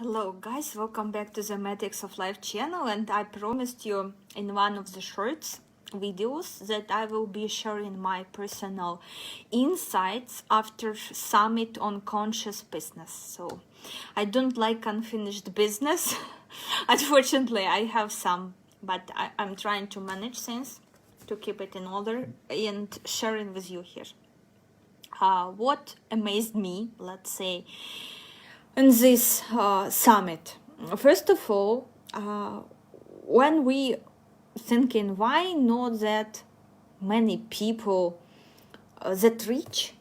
Hello guys, welcome back to the Magics of Life channel, and I promised you in one of the shorts videos that I will be sharing my personal insights after summit on conscious business. So I don't like unfinished business. Unfortunately, I have some, but I'm trying to manage things to keep it in order and sharing with you here. What amazed me, let's say, in this summit. First of all, when we thinking why not that many people that rich,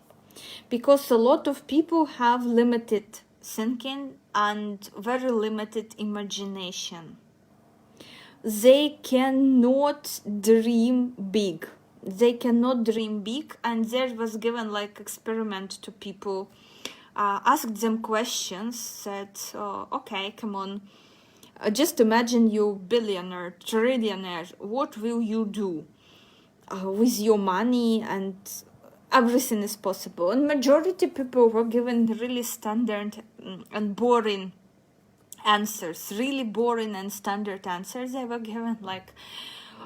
because a lot of people have limited thinking and very limited imagination. They cannot dream big. And there was given like experiment to people, asked them questions that, okay, come on, just imagine you billionaire, trillionaire, what will you do with your money, and everything is possible. And majority people were given really standard and boring answers, really boring and standard answers. They were given like,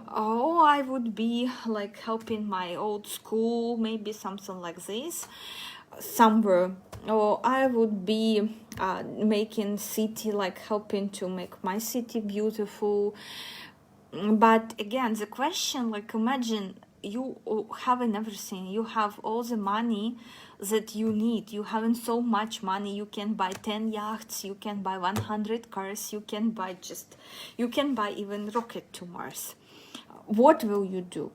oh, I would be like helping my old school, maybe something like this, somewhere, or I would be making city, like helping to make my city beautiful. But again, the question, like, imagine you having everything, you have all the money that you need, you having so much money, you can buy 10 yachts, you can buy 100 cars, you can buy even rocket to Mars. What will you do?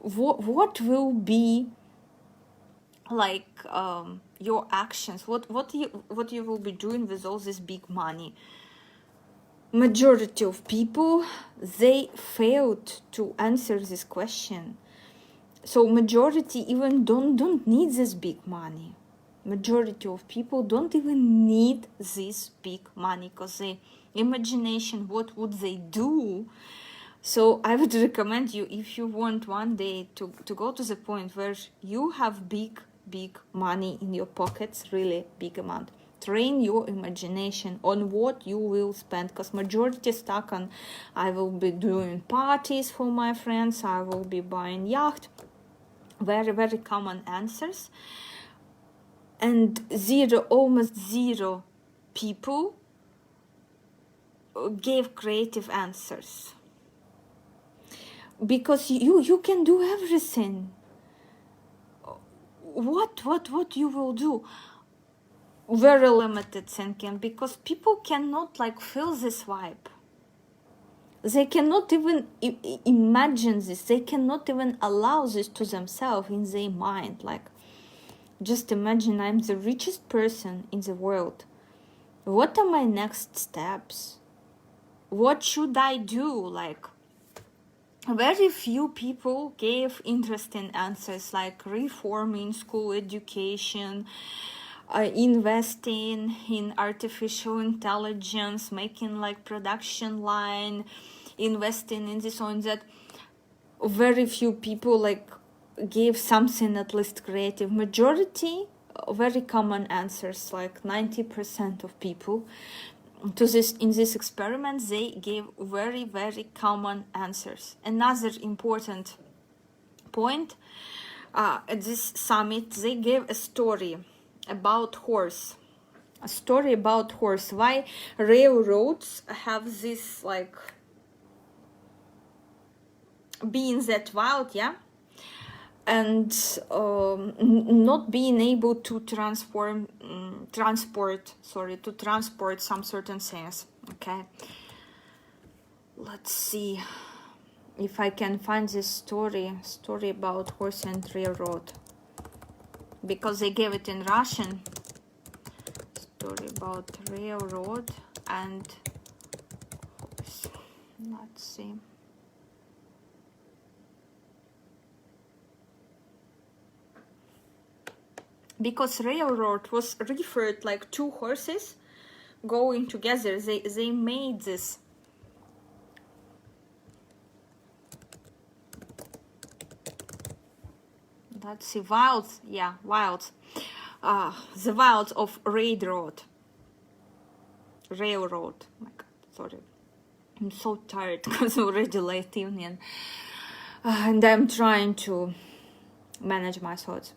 What will be like your actions? What you will be doing with all this big money? Majority of people, they failed to answer this question. So majority even don't need this big money. Majority of people don't even need this big money, because the imagination, what would they do? So I would recommend you, if you want one day to go to the point where you have big money in your pockets, really big amount, train your imagination on what you will spend, because majority stuck on, I will be doing parties for my friends, I will be buying yacht. Very common answers. And almost zero people gave creative answers, because you can do everything. What you will do? Very limited thinking, because people cannot like feel this vibe. They cannot even imagine this. They cannot even allow this to themselves in their mind. Like, just imagine I'm the richest person in the world. What are my next steps? What should I do? Like, very few people gave interesting answers, like reforming school education, investing in artificial intelligence, making like production line, investing in this or that. Very few people like gave something at least creative. Majority, very common answers, like 90% of people to this in this experiment, they gave very common answers. Another important point, at this summit, they gave a story about horse. Why railroads have this like being that wild, yeah, and not being able to transport some certain things. Okay, let's see if I can find this story about horse and railroad, because they gave it in Russian. Story about railroad and horse. Let's see. Because railroad was referred like two horses going together. They made this. Let's see, wilds. Yeah, wilds. The wilds of railroad. railroad. Oh my God, sorry. I'm so tired because already late evening. And I'm trying to manage my thoughts.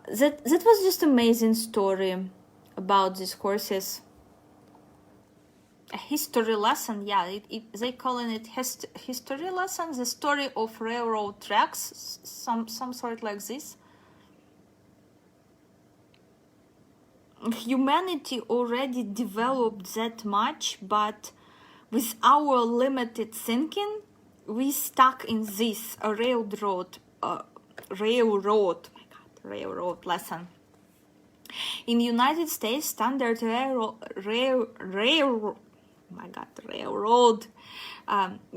That was just amazing story about these horses. A history lesson, yeah, they calling it history lesson, the story of railroad tracks, some sort like this. Humanity already developed that much, but with our limited thinking, we stuck in this railroad lesson. In the United States, standard railroad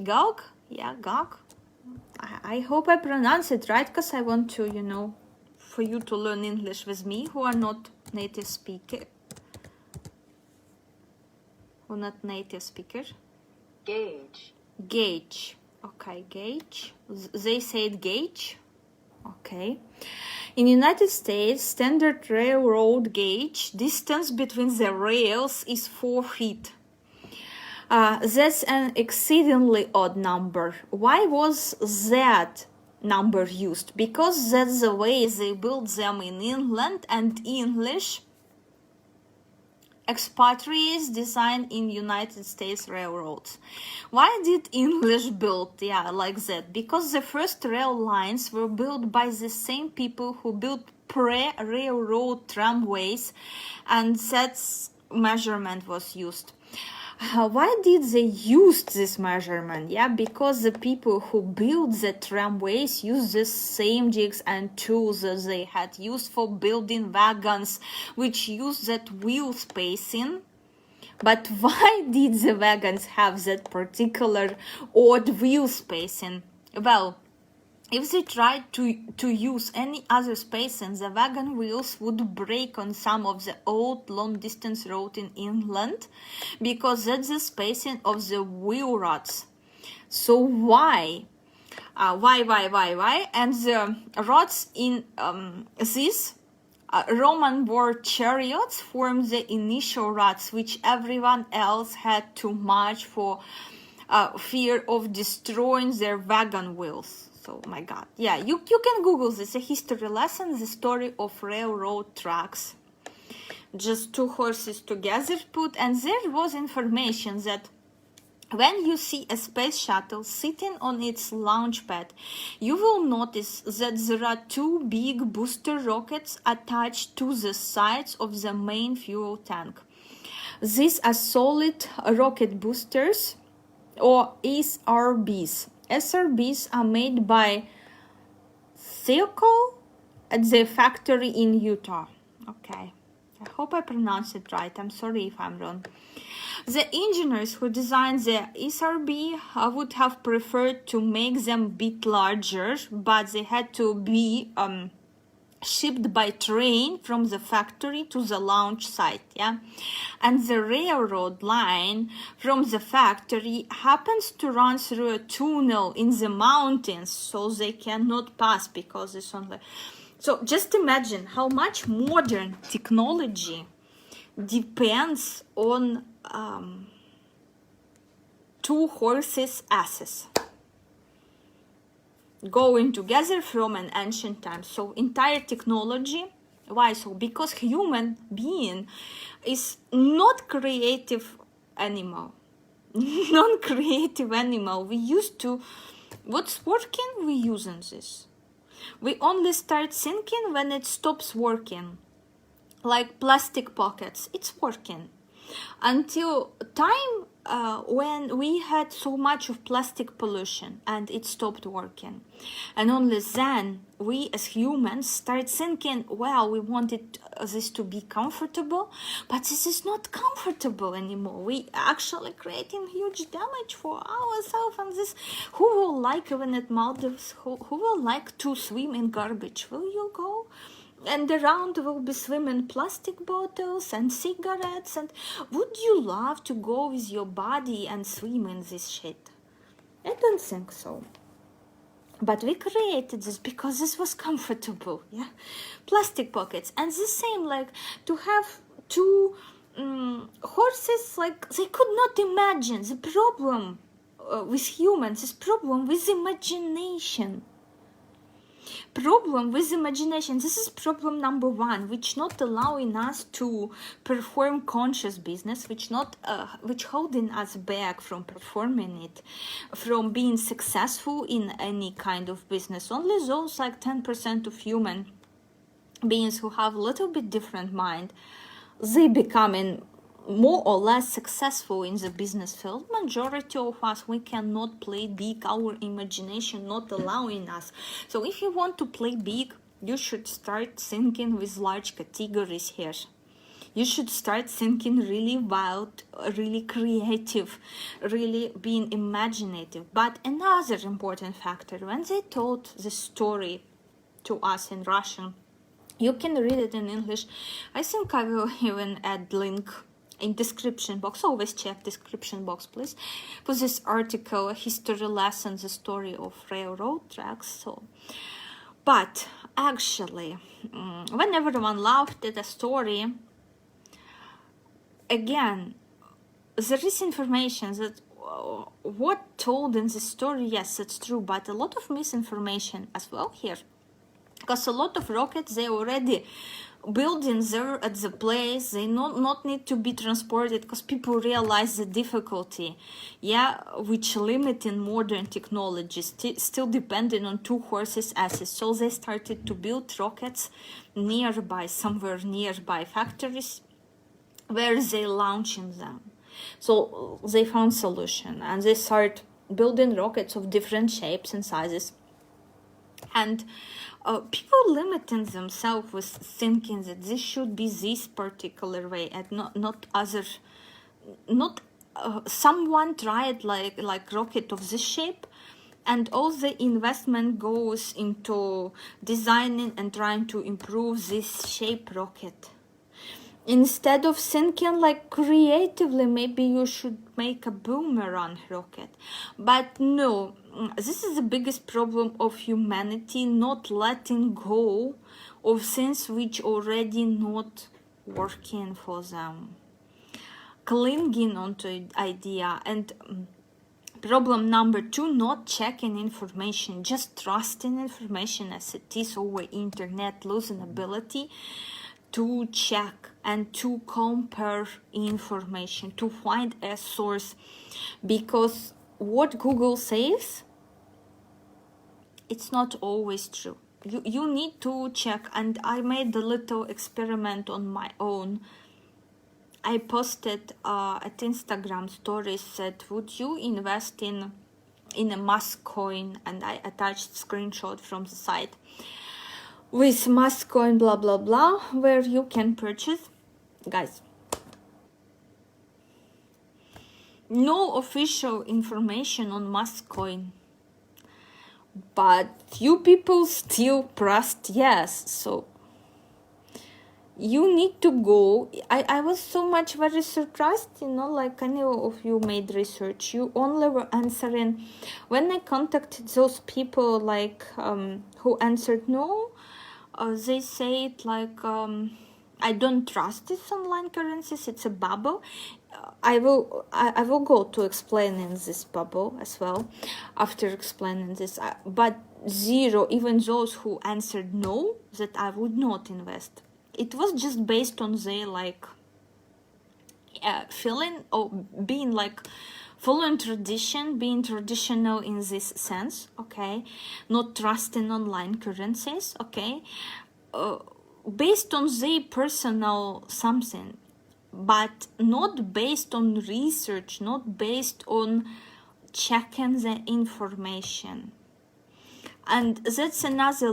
gog. I hope I pronounce it right, because I want to, you know, for you to learn English with me who are not native speaker. Gauge. Okay, gauge. They said gauge. Okay. In United States, standard railroad gauge distance between the rails is 4 feet. That's an exceedingly odd number. Why was that number used? Because that's the way they built them in England, and English expatriates designed in United States railroads. Why did English build like that? Because the first rail lines were built by the same people who built pre-railroad tramways, and that measurement was used. Why did they use this measurement? Because the people who built the tramways used the same jigs and tools that they had used for building wagons, which used that wheel spacing. But why did the wagons have that particular odd wheel spacing? Well, if they tried to use any other spacing, the wagon wheels would break on some of the old long-distance road in England, because that's the spacing of the wheel rods. So why? And the rods in these Roman war chariots formed the initial rods, which everyone else had to march for fear of destroying their wagon wheels. So, my God. Yeah, you can Google this, a history lesson, the story of railroad tracks. Just 2 horses together put, and there was information that when you see a space shuttle sitting on its launch pad, you will notice that there are 2 big booster rockets attached to the sides of the main fuel tank. These are solid rocket boosters, or SRBs. SRBs are made by Theocal at the factory in Utah. Okay, I hope I pronounced it right. I'm sorry if I'm wrong. The engineers who designed the SRB would have preferred to make them a bit larger, but they had to be shipped by train from the factory to the launch site, and the railroad line from the factory happens to run through a tunnel in the mountains, so they cannot pass because it's only. So just imagine how much modern technology depends on 2 horses' asses going together from an ancient time. So entire technology. Why so? Because human being is not creative animal. Non-creative animal. We used to, what's working, we using this. We only start thinking when it stops working. Like plastic pockets, it's working. Until time when we had so much of plastic pollution and it stopped working. And only then we as humans start thinking, well, we wanted this to be comfortable, but this is not comfortable anymore. We actually creating huge damage for ourselves, and this, who will like when it Maldives, who will like to swim in garbage? Will you go? And around will be swimming plastic bottles and cigarettes. And would you love to go with your body and swim in this shit? I don't think so. But we created this because this was comfortable, Plastic pockets. And the same, like, to have 2 horses, like, they could not imagine. The problem with humans is problem with imagination. This is problem number one, which not allowing us to perform conscious business, which holding us back from performing it, from being successful in any kind of business. Only those like 10% of human beings who have a little bit different mind, they becoming more or less successful in the business field. Majority of us, we cannot play big, our imagination not allowing us. So if you want to play big, you should start thinking with large categories here. You should start thinking really wild, really creative, really being imaginative. But another important factor, when they told the story to us in Russian, you can read it in English. I think I will even add link in description box. Always check description box, please, for this article, a history lesson, the story of railroad tracks. So, but actually, when everyone laughed at the story, again, there is information that what told in the story, yes, it's true, but a lot of misinformation as well here, because a lot of rockets, they already building there at the place, they not need to be transported, because people realize the difficulty, which limiting modern technology, still depending on two horses asses. So they started to build rockets somewhere nearby factories where they launching them. So they found solution, and they start building rockets of different shapes and sizes. And people limiting themselves with thinking that this should be this particular way and not other. Someone tried like rocket of this shape, and all the investment goes into designing and trying to improve this shape rocket. Instead of thinking like creatively, maybe you should make a boomerang rocket. But no, this is the biggest problem of humanity, not letting go of things which already not working for them, clinging onto idea. And problem number two, not checking information, just trusting information as it is over internet, losing ability to check and to compare information, to find a source, because what Google says, it's not always true. You need to check. And I made a little experiment on my own. I posted at Instagram stories that would you invest in a mask coin, and I attached screenshot from the site with mask coin blah blah blah, where you can purchase. Guys, no official information on mask coin, but you people still pressed yes. So you need to go. I was so much very surprised, like any of you made research, you only were answering. When I contacted those people who answered no, they said I don't trust these online currencies, it's a bubble. I will go to explaining this bubble as well after explaining this, but zero, even those who answered no, that I would not invest. It was just based on their feeling or being following tradition, being traditional in this sense, okay, not trusting online currencies, okay, based on their personal something, but not based on research, not based on checking the information. And that's another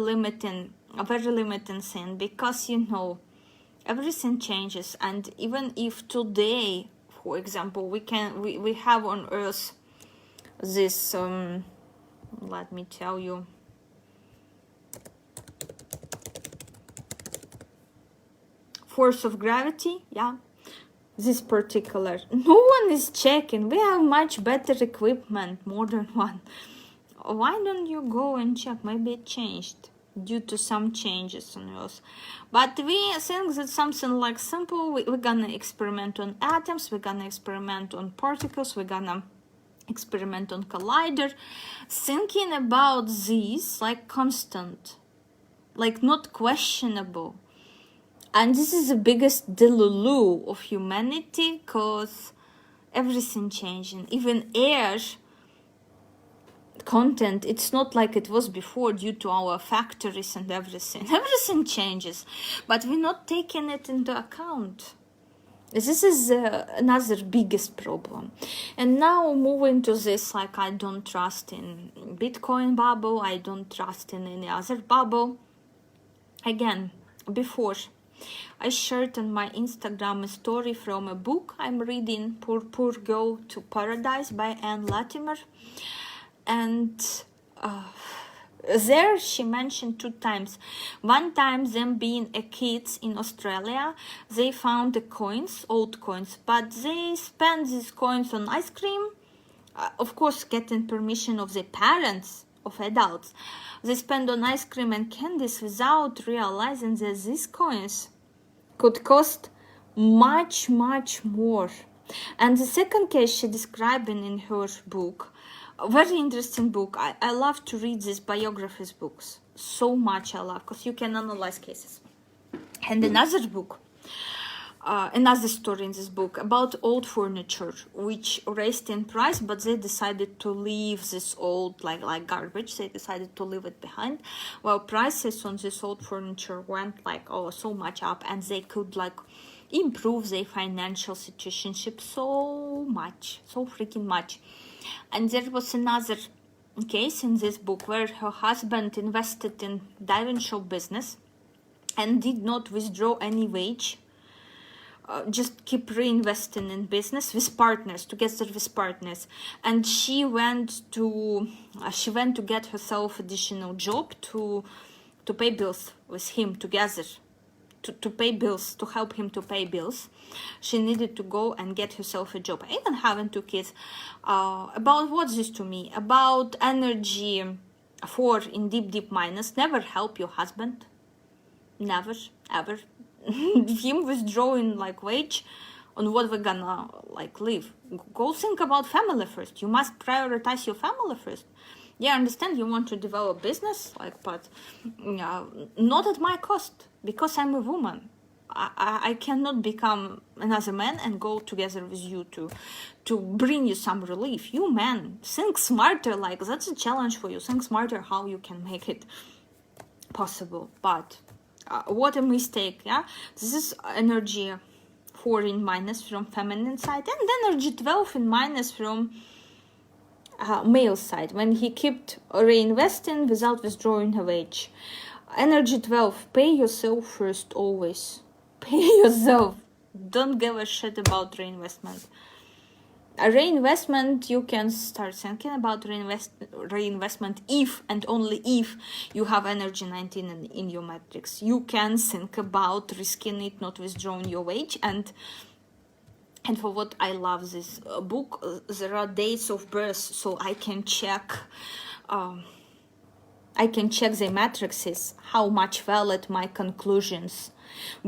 a very limiting thing, because everything changes. And even if today, for example, we have on Earth this let me tell you, force of gravity, this particular, no one is checking. We have much better equipment, modern one. Why don't you go and check? Maybe it changed. due to some changes on Earth. But we think that something like simple, we're gonna experiment on atoms, we're gonna experiment on particles, we're gonna experiment on collider, thinking about this like constant, like not questionable. And this is the biggest delulu of humanity, because everything changing, even air content, it's not like it was before due to our factories and everything changes, but we're not taking it into account. This is another biggest problem. And now moving to this, like, I don't trust in Bitcoin bubble, I don't trust in any other bubble. Again, before I shared on my Instagram a story from a book I'm reading, Poor Girl to Paradise by Anne Latimer. And there she mentioned 2 times. One time, them being a kids in Australia, they found the coins, old coins, but they spent these coins on ice cream, of course getting permission of the parents, of adults. They spend on ice cream and candies without realizing that these coins could cost much more. And the second case she describing in her book, a very interesting book. I love to read these biographies books so much. I love, because you can analyze cases. And another book, another story in this book about old furniture which raised in price, but they decided to leave this old like garbage. They decided to leave it behind. Well, prices on this old furniture went like so much up, and they could like improve their financial situation so much, so freaking much. And there was another case in this book where her husband invested in diving show business and did not withdraw any wage, just keep reinvesting in business with partners, together with partners. And she went to get herself additional job to pay bills with him together. To pay bills, to help him to pay bills. She needed to go and get herself a job, even having 2 kids. About what's this to me? About energy 4 in deep minus. Never help your husband. Never, ever. Him withdrawing like wage, on what we're gonna like live. Go think about family first. You must prioritize your family first. Yeah, I understand you want to develop business, like, but not at my cost, because I'm a woman. I cannot become another man and go together with you to bring you some relief. You men, think smarter, like, that's a challenge for you. Think smarter how you can make it possible. But what a mistake, yeah? This is energy 4 in minus from feminine side, and energy 12 in minus from male side, when he kept reinvesting without withdrawing a wage. Energy 12, pay yourself first, always. Pay yourself. Don't give a shit about reinvestment. A reinvestment, you can start thinking about reinvestment if and only if you have energy 19 in your matrix. You can think about risking it, not withdrawing your wage. And for what I love this book, there are dates of birth, so I can check the matrices, how much valid my conclusions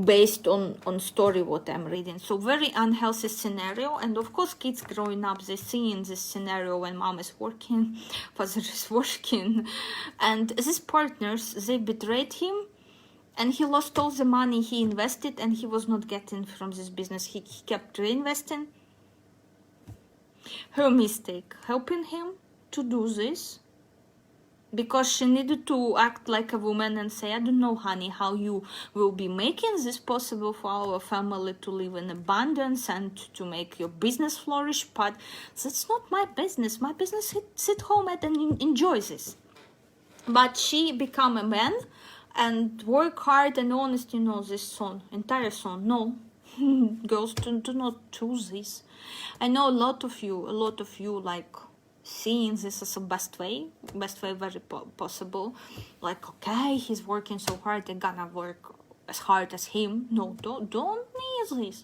based on story what I'm reading. So very unhealthy scenario. And of course, kids growing up, they see in this scenario when mom is working, father is working, and these partners, they betrayed him. And he lost all the money he invested, and he was not getting from this business. He kept reinvesting. Her mistake, helping him to do this, because she needed to act like a woman and say, I don't know, honey, how you will be making this possible for our family to live in abundance and to make your business flourish, but that's not my business. My business sit home and enjoy this. But she become a man and work hard and honest, this song, entire song. No, girls do not choose this. I know a lot of you like seeing this as a best way very possible. Like, okay, he's working so hard, I gotta work as hard as him. No, don't need this.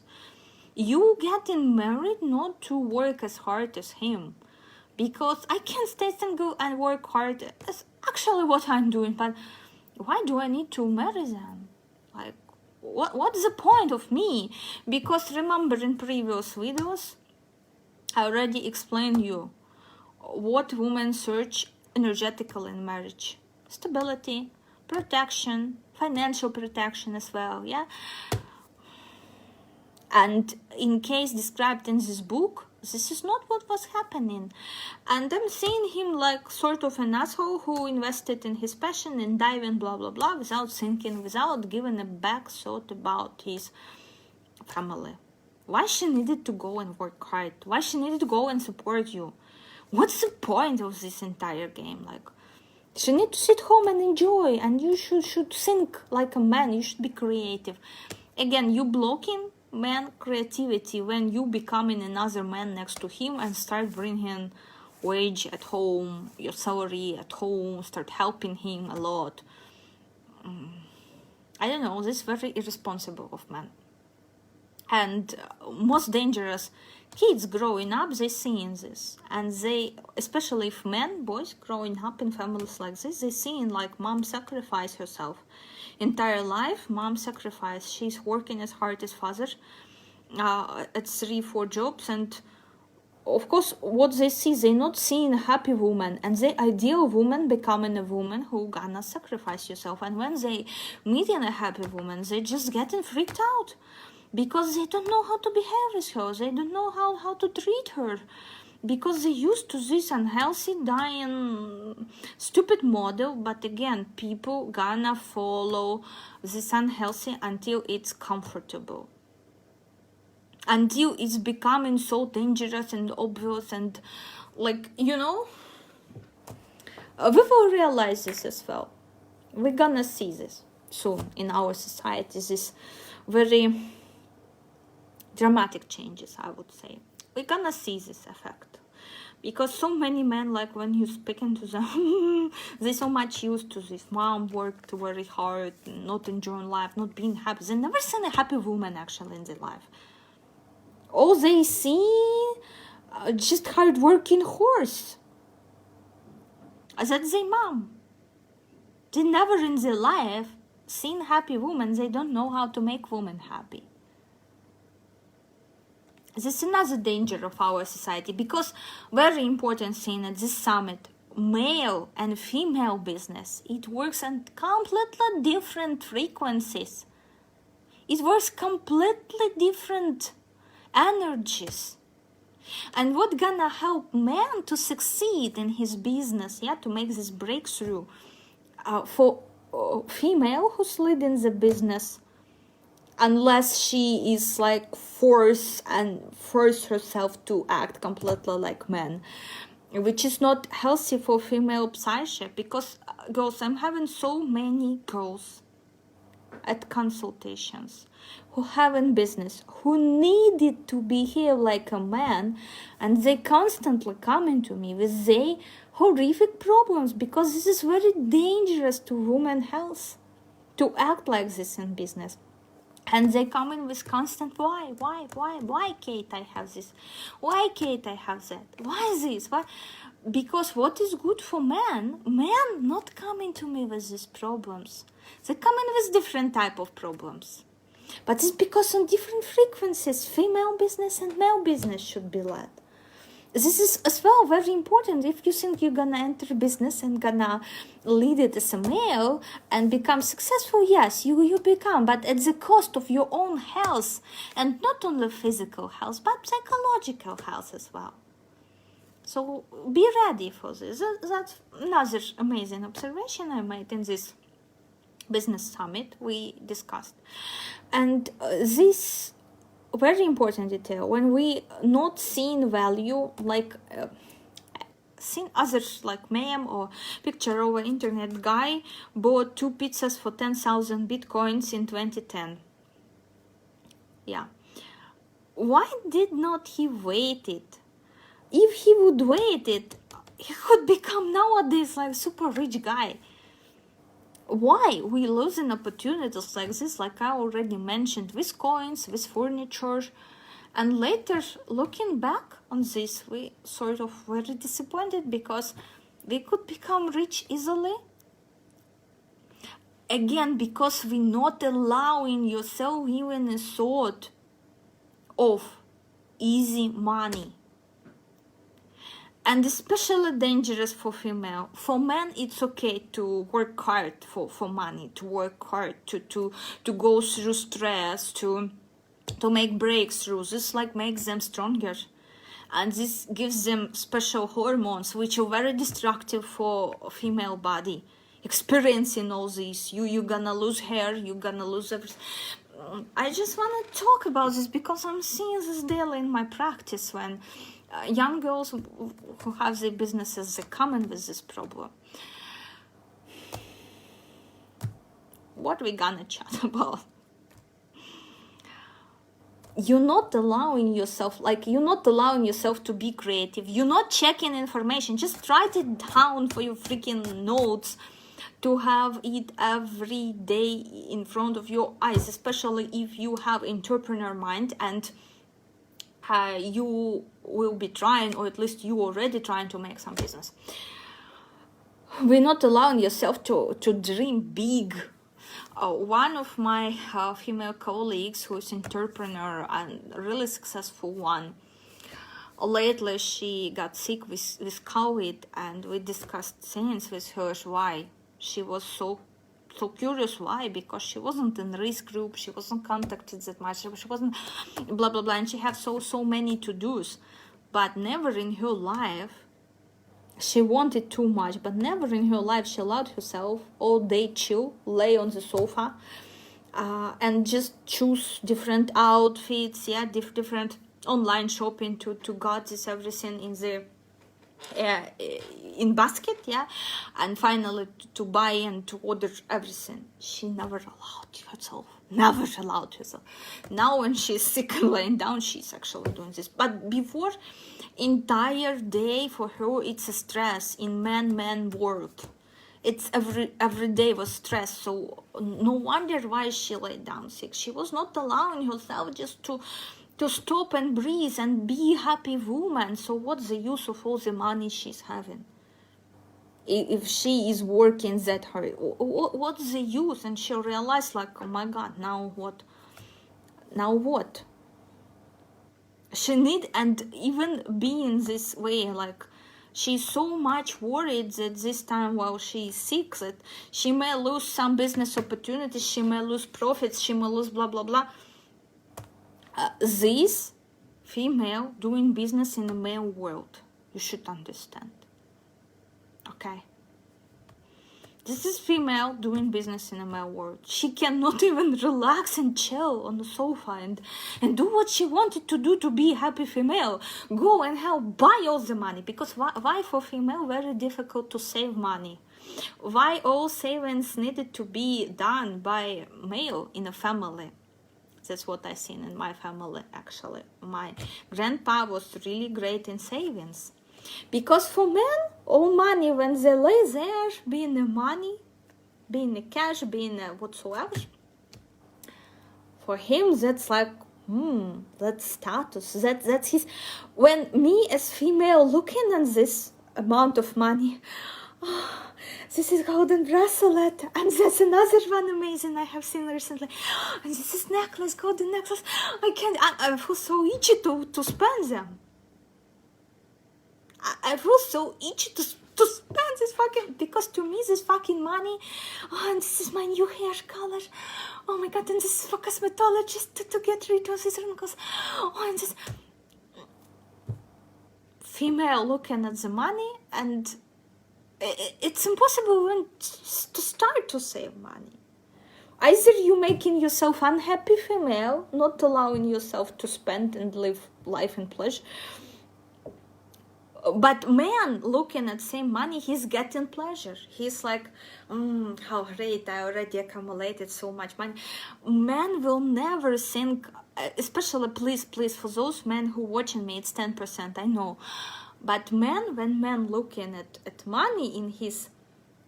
You getting married not to work as hard as him, because I can stay single and work hard. That's actually what I'm doing, but Why do I need to marry them? Like, what's the point of me? Because remember, in previous videos I already explained you what women search energetically in marriage: stability, protection, financial protection as well. Yeah. And in case described in this book, this is not what was happening. And I'm seeing him like sort of an asshole who invested in his passion and diving blah blah blah without thinking, without giving a back thought about his family. Why she needed to go and work hard? Why she needed to go and support you? What's the point of this entire game? Like, she need to sit home and enjoy, and you should think like a man. You should be creative. Again, you blocking man creativity when you becoming another man next to him and start bringing wage at home, your salary at home, start helping him a lot. I don't know, this is very irresponsible of men. And most dangerous, kids growing up, they seeing this, and they, especially if men, boys growing up in families like this, they seeing like mom sacrifice herself entire life. Mom sacrifice, she's working as hard as father at 3-4 jobs, and of course what they see, they not seeing a happy woman, and the ideal woman becoming a woman who gonna sacrifice yourself. And when they meeting a happy woman, they just getting freaked out because they don't know how to behave with her, they don't know how to treat her, because they used to this unhealthy, dying, stupid model. But again, people gonna follow this unhealthy until it's comfortable, until it's becoming so dangerous and obvious, and like, you know, we will realize this as well. We're gonna see this soon in our society, this very dramatic changes, I would say. We're gonna see this effect because so many men, like when you speaking to them, they so much used to this. Mom worked very hard, not enjoying life, not being happy. They never seen a happy woman actually in their life. All they see just hard-working horse. That's their mom. They never in their life seen happy women. They don't know how to make women happy. This is another danger of our society, because very important thing at this summit, male and female business, it works on completely different frequencies. It works completely different energies. And what gonna help man to succeed in his business, yeah, to make this breakthrough for female who's leading the business, unless she is like force herself to act completely like men, which is not healthy for female psyche. Because girls, I'm having so many girls at consultations who have in business, who needed to behave like a man, and they constantly coming to me with their horrific problems, because this is very dangerous to women's health to act like this in business. And they come in with constant why, Kate, I have this, why, Kate, I have that, why this, why? Because what is good for men not coming to me with these problems. They come in with different type of problems. But it's because on different frequencies, female business and male business should be led. This is as well very important. If you think you're gonna enter business and gonna lead it as a male and become successful, yes, you become, but at the cost of your own health, and not only physical health, but psychological health as well. So be ready for this. That's another amazing observation I made in this business summit we discussed. And this very important detail, when we not seeing value, like seen others like meme or picture over internet, guy bought 2 pizzas for 10,000 bitcoins in 2010. Yeah, why did not he wait it? If he would wait it, he could become nowadays like super rich guy. Why we losing opportunities like this, like I already mentioned, with coins, with furniture, and later looking back on this, we sort of very disappointed because we could become rich easily. Again, because we're not allowing yourself even a thought of easy money. And especially dangerous for female. For men, it's okay to work hard for money, to work hard, to go through stress, to make breakthroughs. This like makes them stronger. And this gives them special hormones, which are very destructive for a female body. Experiencing all this, you're gonna lose hair, you're gonna lose everything. I just want to talk about this because I'm seeing this daily in my practice when young girls who have their businesses, they come in with this problem. What we gonna chat about? You're not allowing yourself, to be creative. You're not checking information. Just write it down for your freaking notes, to have it every day in front of your eyes, especially if you have entrepreneur mind and you will be trying, or at least you already trying to make some business. We're not allowing yourself to dream big. One of my female colleagues who is entrepreneur and really successful one, lately she got sick with COVID, and we discussed things with her why she was so curious. Why? Because she wasn't in risk group, she wasn't contacted that much, she wasn't blah blah blah, and she had so many to-dos, but never in her life she wanted too much, but never in her life she allowed herself all day chill, lay on the sofa, and just choose different outfits, different online shopping to got this everything in the in basket, and finally to buy and to order everything. She never allowed herself. Now when she's sick and laying down, she's actually doing this. But before, entire day for her, it's a stress in man world. It's every day was stress. So no wonder why she laid down sick. She was not allowing herself just to stop and breathe and be a happy woman. So what's the use of all the money she's having if she is working that hard? What's the use? And she'll realize, like, oh my god, now what she need. And even being this way, like, she's so much worried that this time while she's sick that she may lose some business opportunities, she may lose profits, she may lose blah blah blah. This female doing business in the male world, you should understand. Okay? This is female doing business in the male world. She cannot even relax and chill on the sofa and do what she wanted to do to be a happy female. Go and help buy all the money. Because why for female very difficult to save money? Why all savings needed to be done by male in a family? That's what I seen in my family, actually. My grandpa was really great in savings. Because for men, all money, when they lay there, being the money, being the cash, being whatsoever, for him, that's like, that's status. That's his. When me as female looking at this amount of money, this is golden bracelet, and that's another one amazing I have seen recently, and this is necklace, golden necklace. I feel so itchy to spend them. I feel so itchy to spend this fucking, because to me this fucking money, and this is my new hair color, oh my god, and this is for cosmetologist to get rid of these wrinkles, and this female looking at the money, and it's impossible even to start to save money. Either you making yourself unhappy female, not allowing yourself to spend and live life in pleasure. But man looking at same money, he's getting pleasure. He's like, how great, I already accumulated so much money. Man will never think, especially please, for those men who watching me, it's 10%, I know. But when man looking at money in his,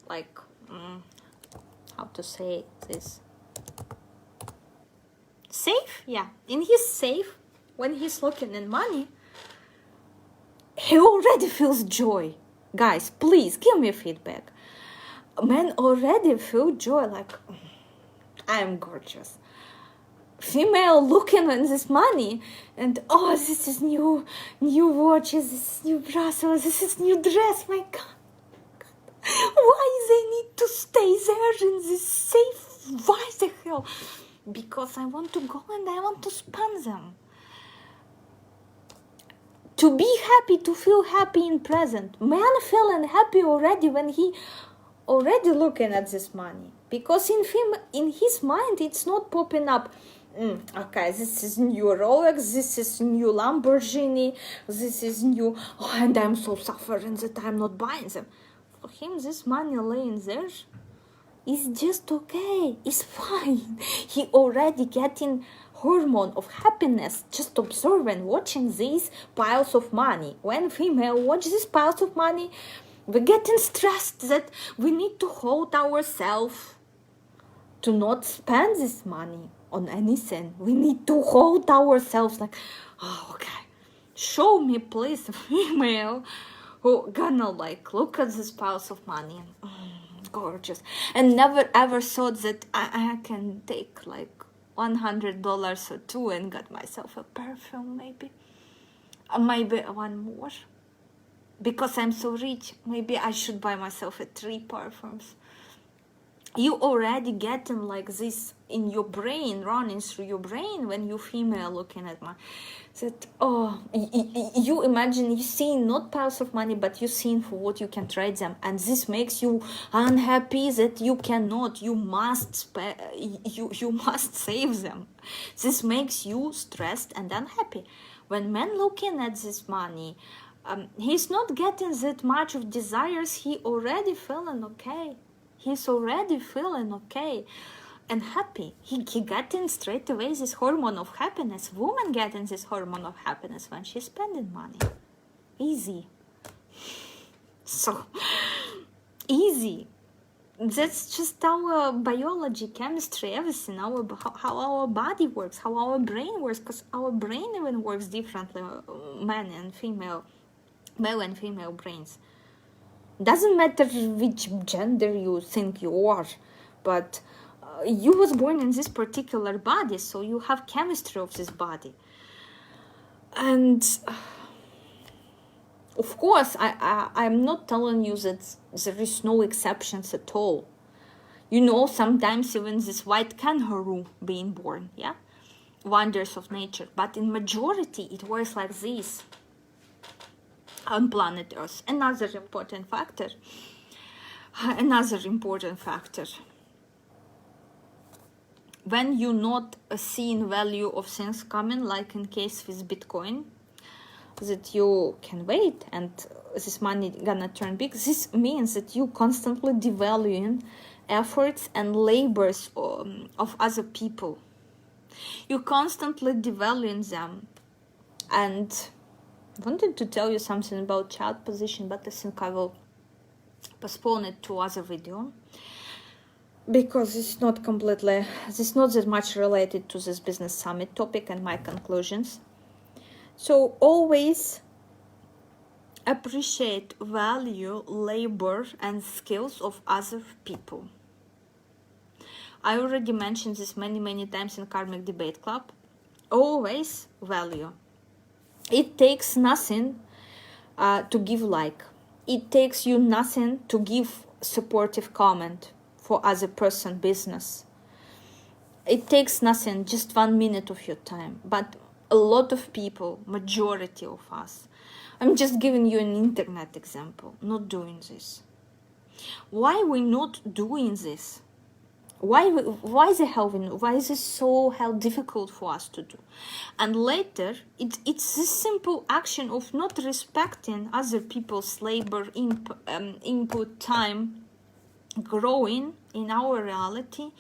like, how to say this? Safe? Yeah, in his safe, when he's looking at money, he already feels joy. Guys, please give me feedback. men already feel joy, like, I am gorgeous. Female looking at this money and, oh, this is new watches, this is new bracelets, this is new dress, my God. Why they need to stay there in this safe? Why the hell? Because I want to go and I want to spend them. To be happy, to feel happy in present. Man feeling happy already when he already looking at this money. Because in his mind, it's not popping up, okay, this is new Rolex, this is new Lamborghini, this is new, oh, and I'm so suffering that I'm not buying them. For him, this money laying there is just okay, it's fine. He already getting hormone of happiness just observing, watching these piles of money. When female watch these piles of money, we're getting stressed that we need to hold ourselves to not spend this money on anything. We need to hold ourselves like, oh, okay, show me please a female who gonna like look at this piles of money and gorgeous, and never ever thought that I can take like $100 or two and get myself a perfume, maybe one more, because I'm so rich. Maybe I should buy myself 3 perfumes. You already get them like this in your brain, running through your brain when you female looking at money. That, oh, you imagine you seeing not piles of money, but you seeing for what you can trade them, and this makes you unhappy that you cannot. You must you must save them. This makes you stressed and unhappy. When man looking at this money, he's not getting that much of desires. He already feeling okay. He's already feeling okay and happy. He getting straight away this hormone of happiness. Woman getting this hormone of happiness when she's spending money. Easy. So easy. That's just our biology, chemistry, everything. How our body works, how our brain works, because our brain even works differently. Male and female brains. Doesn't matter which gender you think you are, but you was born in this particular body, so you have chemistry of this body. And of course, I'm not telling you that there is no exceptions at all. You know, sometimes even this white kangaroo being born, yeah, wonders of nature. But in majority, it works like this on planet Earth. Another important factor. When you're not seeing value of things coming, like in case with Bitcoin, that you can wait and this money gonna turn big, this means that you constantly devaluing efforts and labors of other people. You constantly devaluing them. And I wanted to tell you something about child position, but I think I will postpone it to other video, because it's not that much related to this business summit topic and my conclusions. So always appreciate, value, labor and skills of other people. I already mentioned this many times in Karmic Debate Club. Always value. It takes nothing to give like. It takes you nothing to give supportive comment for other person business. It takes nothing, just 1 minute of your time. But a lot of people, majority of us, I'm just giving you an internet example, not doing this. Why we not doing this? Why is this so difficult for us to do? And later, it's this simple action of not respecting other people's labor, input, time, growing in our reality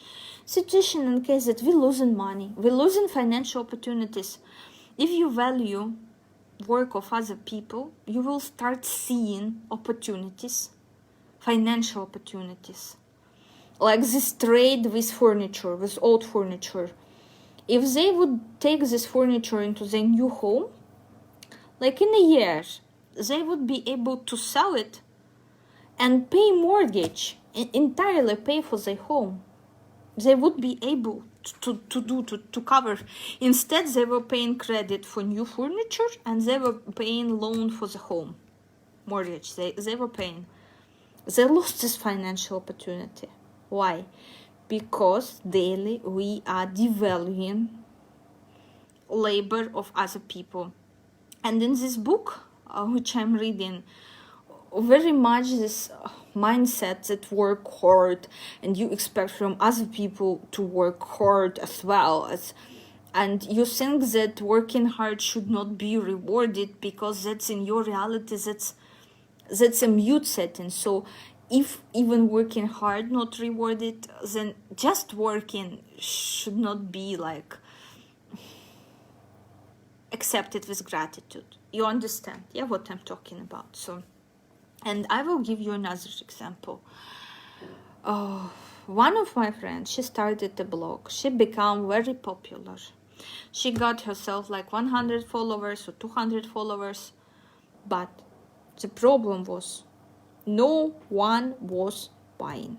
situation, in case that we're losing money, we're losing financial opportunities. If you value work of other people, you will start seeing opportunities, financial opportunities. Like this trade with furniture, with old furniture. If they would take this furniture into their new home, like in a year, they would be able to sell it and pay mortgage, entirely pay for their home. They would be able to cover. Instead, they were paying credit for new furniture, and they were paying loan for the home, mortgage. They were paying. They lost this financial opportunity. Why? Because daily we are devaluing labor of other people. And in this book, which I'm reading, very much this mindset that work hard and you expect from other people to work hard as well, and you think that working hard should not be rewarded because that's in your reality, that's a mute setting. So if even working hard not rewarded, then just working should not be like accepted with gratitude. You understand, yeah, what I'm talking about? So, and I will give you another example. One of my friends, she started a blog. She became very popular. She got herself like 100 followers or 200 followers. But the problem was no one was buying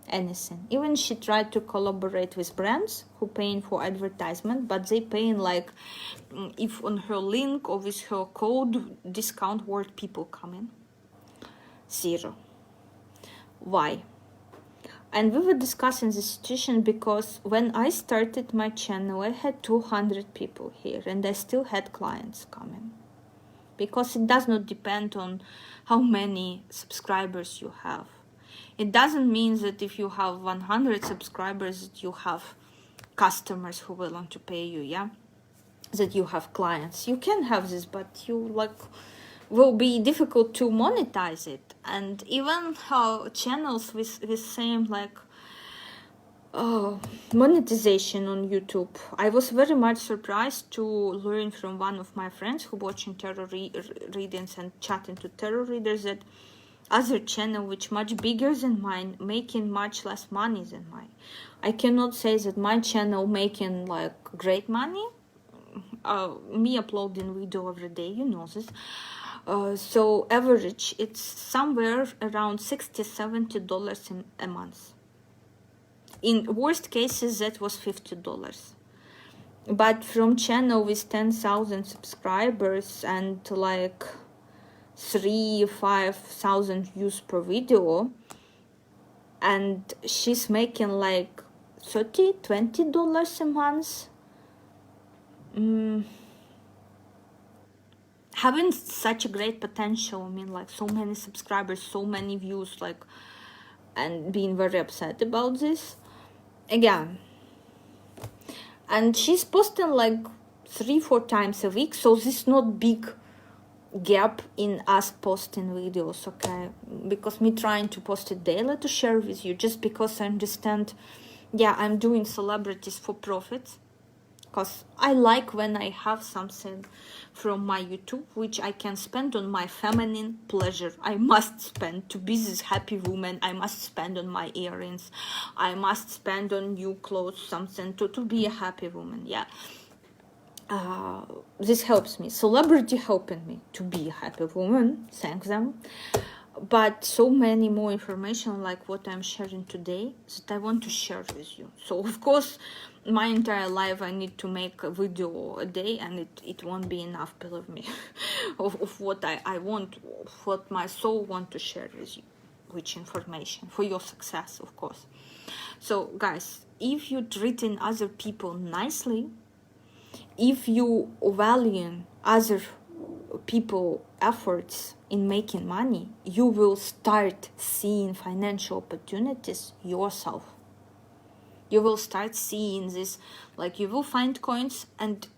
anything. Even she tried to collaborate with brands who paying for advertisement, but they paying like if on her link or with her code discount word people come in. Zero. Why? And we were discussing the situation because when I started my channel, I had 200 people here and I still had clients coming. Because it does not depend on how many subscribers you have. It doesn't mean that if you have 100 subscribers that you have customers who will want to pay you, yeah? That you have clients. You can have this, but you will be difficult to monetize it. And even how channels with same monetization on YouTube. I was very much surprised to learn from one of my friends who watching tarot readings and chatting to tarot readers that other channel which much bigger than mine making much less money than mine. I cannot say that my channel making like great money. Me uploading video every day, you know this. So average it's somewhere around $60-70 a month. In worst cases that was $50. But from channel with 10,000 subscribers and like 3,000-5,000 views per video, and she's making like $30-20 a month. Having such a great potential, I mean, like so many subscribers, so many views, like, and being very upset about this again. And she's posting like 3-4 times a week, so this is not big gap in us posting videos, okay? Because me trying to post it daily to share with you, just because I understand, yeah, I'm doing celebrities for profit. Because I like when I have something from my YouTube which I can spend on my feminine pleasure. I must spend to be this happy woman. I must spend on my earrings. I must spend on new clothes, something to be a happy woman. Yeah. This helps me. Celebrity helping me to be a happy woman. Thank them. But so many more information like what I'm sharing today that I want to share with you. So of course my entire life I need to make a video a day, and it won't be enough, believe me, of what I want, what my soul want to share with you, which information for your success, of course. So guys, if you treating other people nicely, if you value other people efforts in making money, you will start seeing financial opportunities yourself. You will start seeing this, like you will find coins and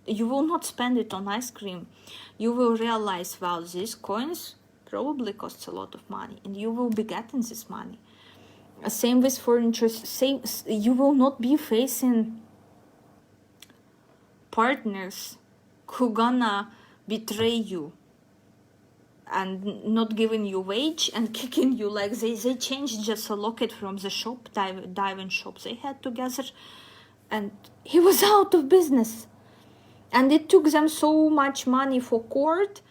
you will not spend it on ice cream. You will realize, well, these coins probably cost a lot of money, and you will be getting this money. Same with furniture. Same, you will not be facing partners who gonna betray you and not giving you wage and kicking you. Like they changed just a locket from the shop, diving shop they had together, and he was out of business. And it took them so much money for court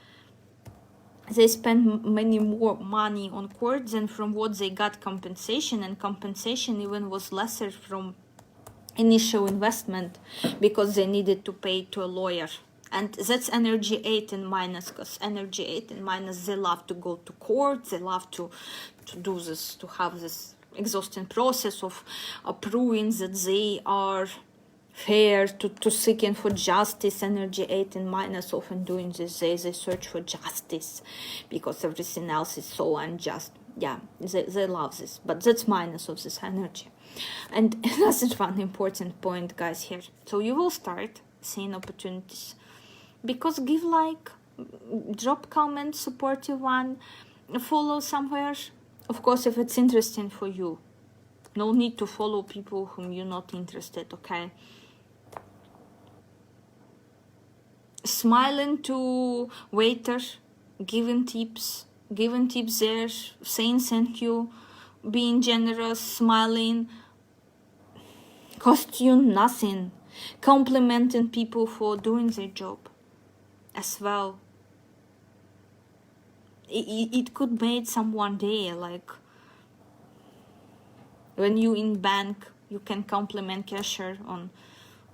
they spend many more money on court than from what they got compensation, and compensation even was lesser from initial investment because they needed to pay to a lawyer. And that's energy 8 in minus, because energy 8 in minus, they love to go to court, they love to do this, to have this exhausting process of proving that they are fair, to seeking for justice. Energy 8 and minus often doing this, they search for justice because everything else is so unjust. Yeah, they love this, but that's minus of this energy. And that's one important point, guys, here. So you will start seeing opportunities, because give like, drop comment, supportive one, follow somewhere, of course, if it's interesting for you. No need to follow people whom you're not interested, okay? Smiling to waiter, giving tips there, saying thank you, being generous, smiling, cost you nothing. Complimenting people for doing their job as well. It could make someone day, like when you in bank, you can compliment cashier on,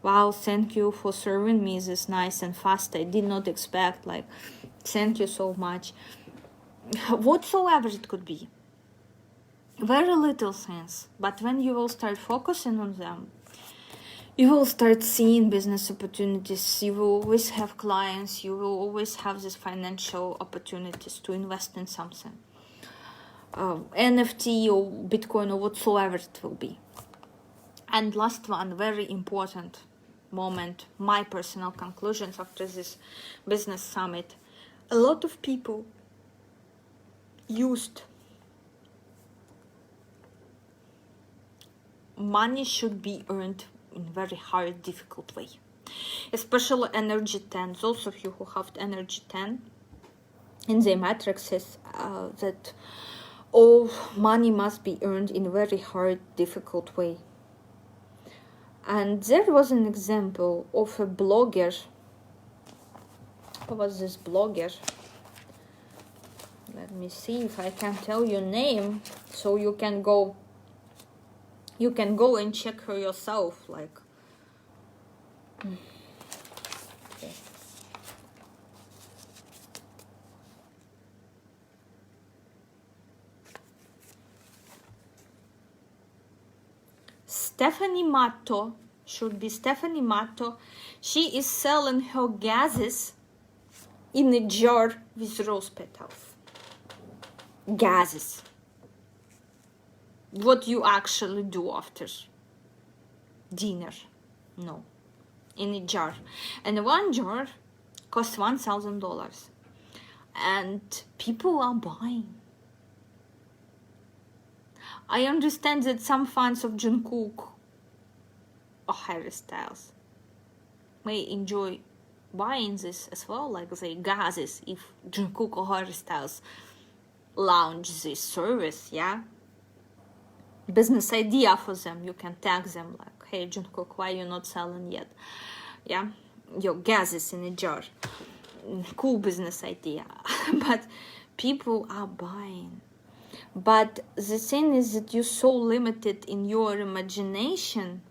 wow, thank you for serving me this nice and fast. I did not expect, like, thank you so much. Whatsoever it could be. Very little things. But when you will start focusing on them, you will start seeing business opportunities. You will always have clients. You will always have these financial opportunities to invest in something. NFT or Bitcoin or whatsoever it will be. And last one, very important moment, my personal conclusions after this business summit. A lot of people used money should be earned in very hard, difficult way. Especially energy 10. Those of you who have energy 10 in the matrices, that all money must be earned in a very hard, difficult way. And there was an example of a blogger. Who was this blogger? Let me see if I can tell your name, so you can go and check her yourself, like. Okay. Stephanie Matto, should be Stephanie Matto. She is selling her gases in a jar with rose petals. Gases. What you actually do after dinner? No. In a jar. And one jar costs $1,000. And people are buying. I understand that some fans of Jungkook or Harry Styles may enjoy buying this as well, like the gases, if Jungkook or Harry Styles launch this service, yeah? Business idea for them. You can tag them like, hey Jungkook, why you not selling yet? Yeah, your gases in a jar. Cool business idea. But people are buying. But the thing is that you're so limited in your imagination,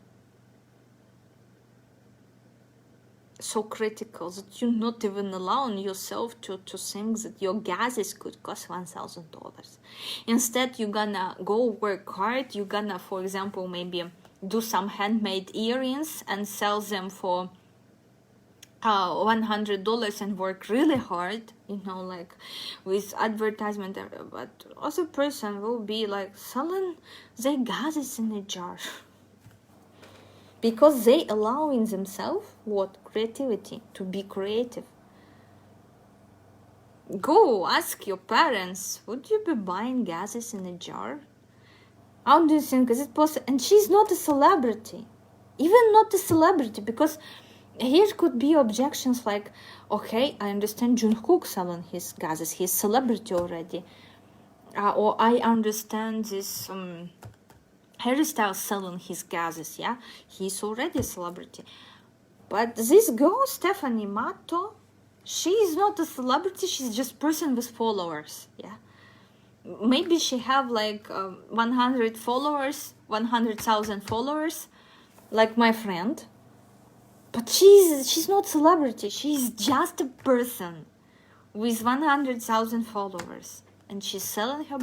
so critical, that you're not even allowing yourself to think that your gases could cost $1,000. Instead, you're gonna go work hard. You're gonna, for example, maybe do some handmade earrings and sell them for $100 and work really hard, you know, like with advertisement. But other person will be like selling their gases in a jar. Because they allowing themselves what? Creativity, to be creative. Go ask your parents, would you be buying gases in a jar? How do you think is it possible? And she's not a celebrity. Even not a celebrity, because here could be objections like, okay, I understand Jungkook selling his gases, he's celebrity already. Or I understand this Harry Styles selling his gases, yeah? He's already a celebrity. But this girl, Stephanie Matto, She is not a celebrity, she's just person with followers. Yeah, maybe she have like 100 followers, 100,000 followers, like my friend, but she's not celebrity, she's just a person with 100,000 followers, and she's selling her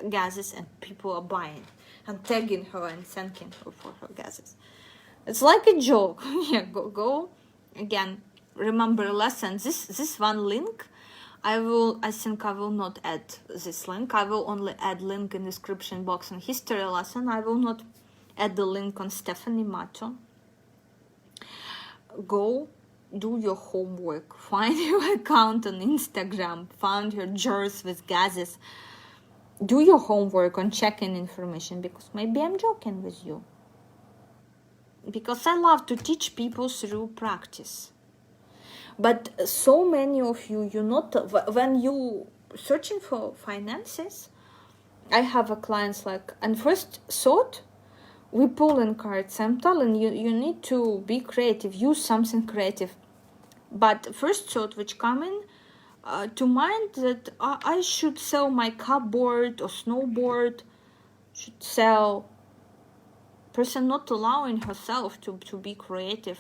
gases, and people are buying and tagging her and thanking her for her gases. It's like a joke. Yeah, go again. Remember lesson. This one link, I think I will not add this link. I will only add link in description box and history lesson. I will not add the link on Stephanie Mato. Go do your homework. Find your account on Instagram. Find your jars with gases. Do your homework on checking information, because maybe I'm joking with you. Because I love to teach people through practice. But so many of you, when you searching for finances, I have a clients like, and first thought, we pull in cards. I'm telling you, you need to be creative, use something creative. But first thought which come in to mind, that I should sell my cupboard or snowboard, should sell. Person not allowing herself to be creative.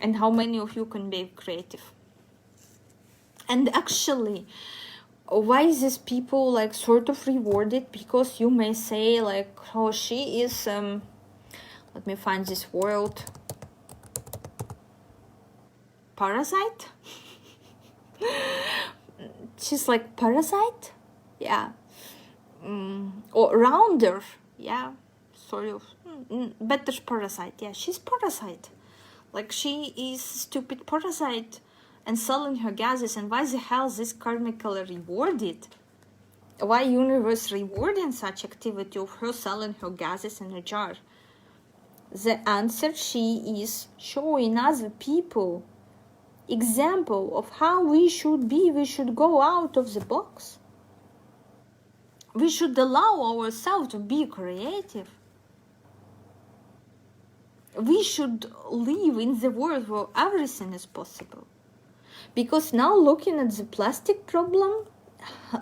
And how many of you can be creative? And actually, why these people like sort of rewarded? Because you may say like, oh, she is let me find this word, parasite. She's like parasite, yeah, or rounder, yeah, sort of better parasite. Yeah, she's parasite. Like, she is stupid parasite and selling her gases. And why the hell is this karmically rewarded? Why universe rewarding such activity of her selling her gases in a jar? The answer, she is showing other people example of how we should be. We should go out of the box. We should allow ourselves to be creative. We should live in the world where everything is possible. Because now, looking at the plastic problem,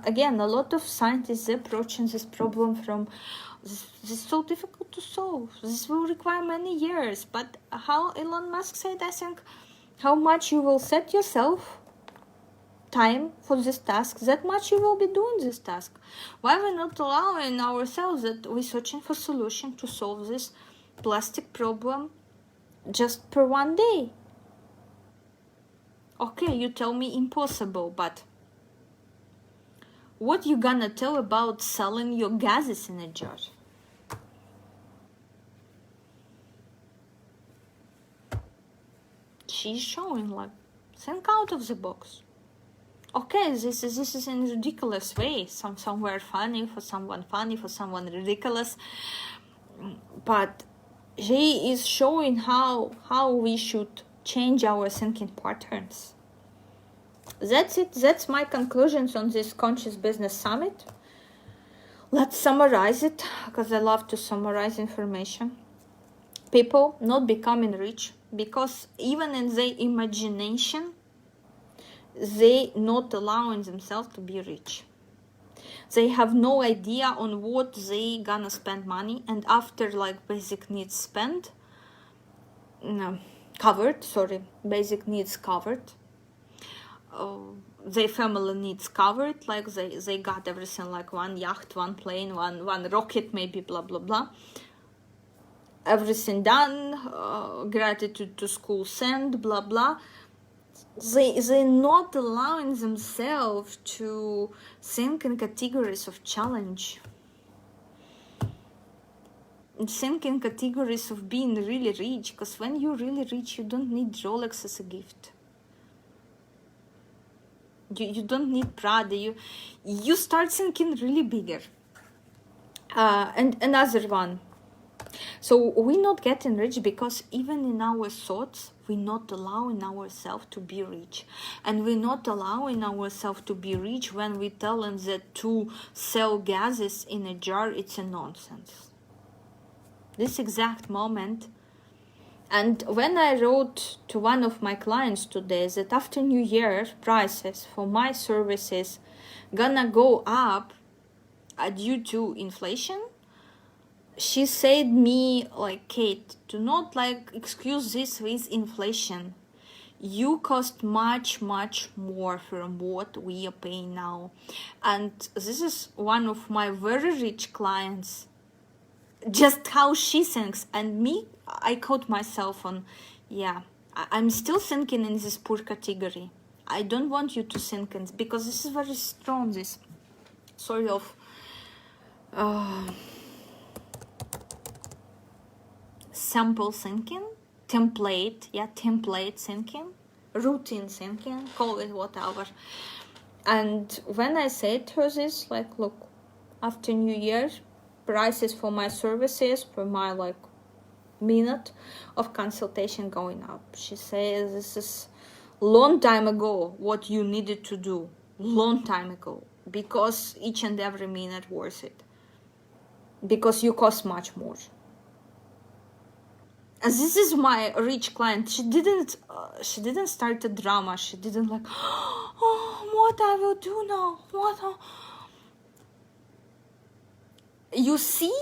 again, a lot of scientists are approaching this problem from, this is so difficult to solve. This will require many years. But how Elon Musk said, I think, how much you will set yourself time for this task, that much you will be doing this task. Why are we not allowing ourselves that we're searching for solution to solve this plastic problem just per one day? Okay, you tell me impossible, but what you gonna tell about selling your gases in a jar? She's showing like, think out of the box. Okay, this is in a ridiculous way. Somewhere funny, for someone ridiculous. But she is showing how we should change our thinking patterns. That's it. That's my conclusions on this Conscious Business Summit. Let's summarize it, because I love to summarize information. People not becoming rich because even in their imagination, they not allowing themselves to be rich. They have no idea on what they gonna spend money, and after like basic needs spent, basic needs covered, their family needs covered, like they got everything, like one yacht, one plane, one rocket, maybe, blah blah blah, everything done, gratitude to school sent, blah blah. They're not allowing themselves to think in categories of challenge, think in categories of being really rich, because when you're really rich, you don't need Rolex as a gift. You don't need Prada. You start thinking really bigger. And another one. So we're not getting rich because even in our thoughts, we're not allowing ourselves to be rich. And we're not allowing ourselves to be rich when we tell them that to sell gases in a jar, it's a nonsense. This exact moment, And when I wrote to one of my clients today that after New Year, prices for my services gonna go up due to inflation, she said me like, Kate, do not like excuse this with inflation. You cost much more from what we are paying now. And this is one of my very rich clients, just how she thinks. And me, I caught myself on, yeah, I'm still thinking in this poor category. I don't want you to think in, because this is very strong, this sort of sample thinking, template thinking, routine thinking, call it whatever. And when I said to her this, like, look, after New Year, prices for my services, for my like minute of consultation going up, she says, this is long time ago what you needed to do, long time ago, because each and every minute worth it, because you cost much more. And this is my rich client. She didn't start a drama. She didn't like, oh, what I will do now, you see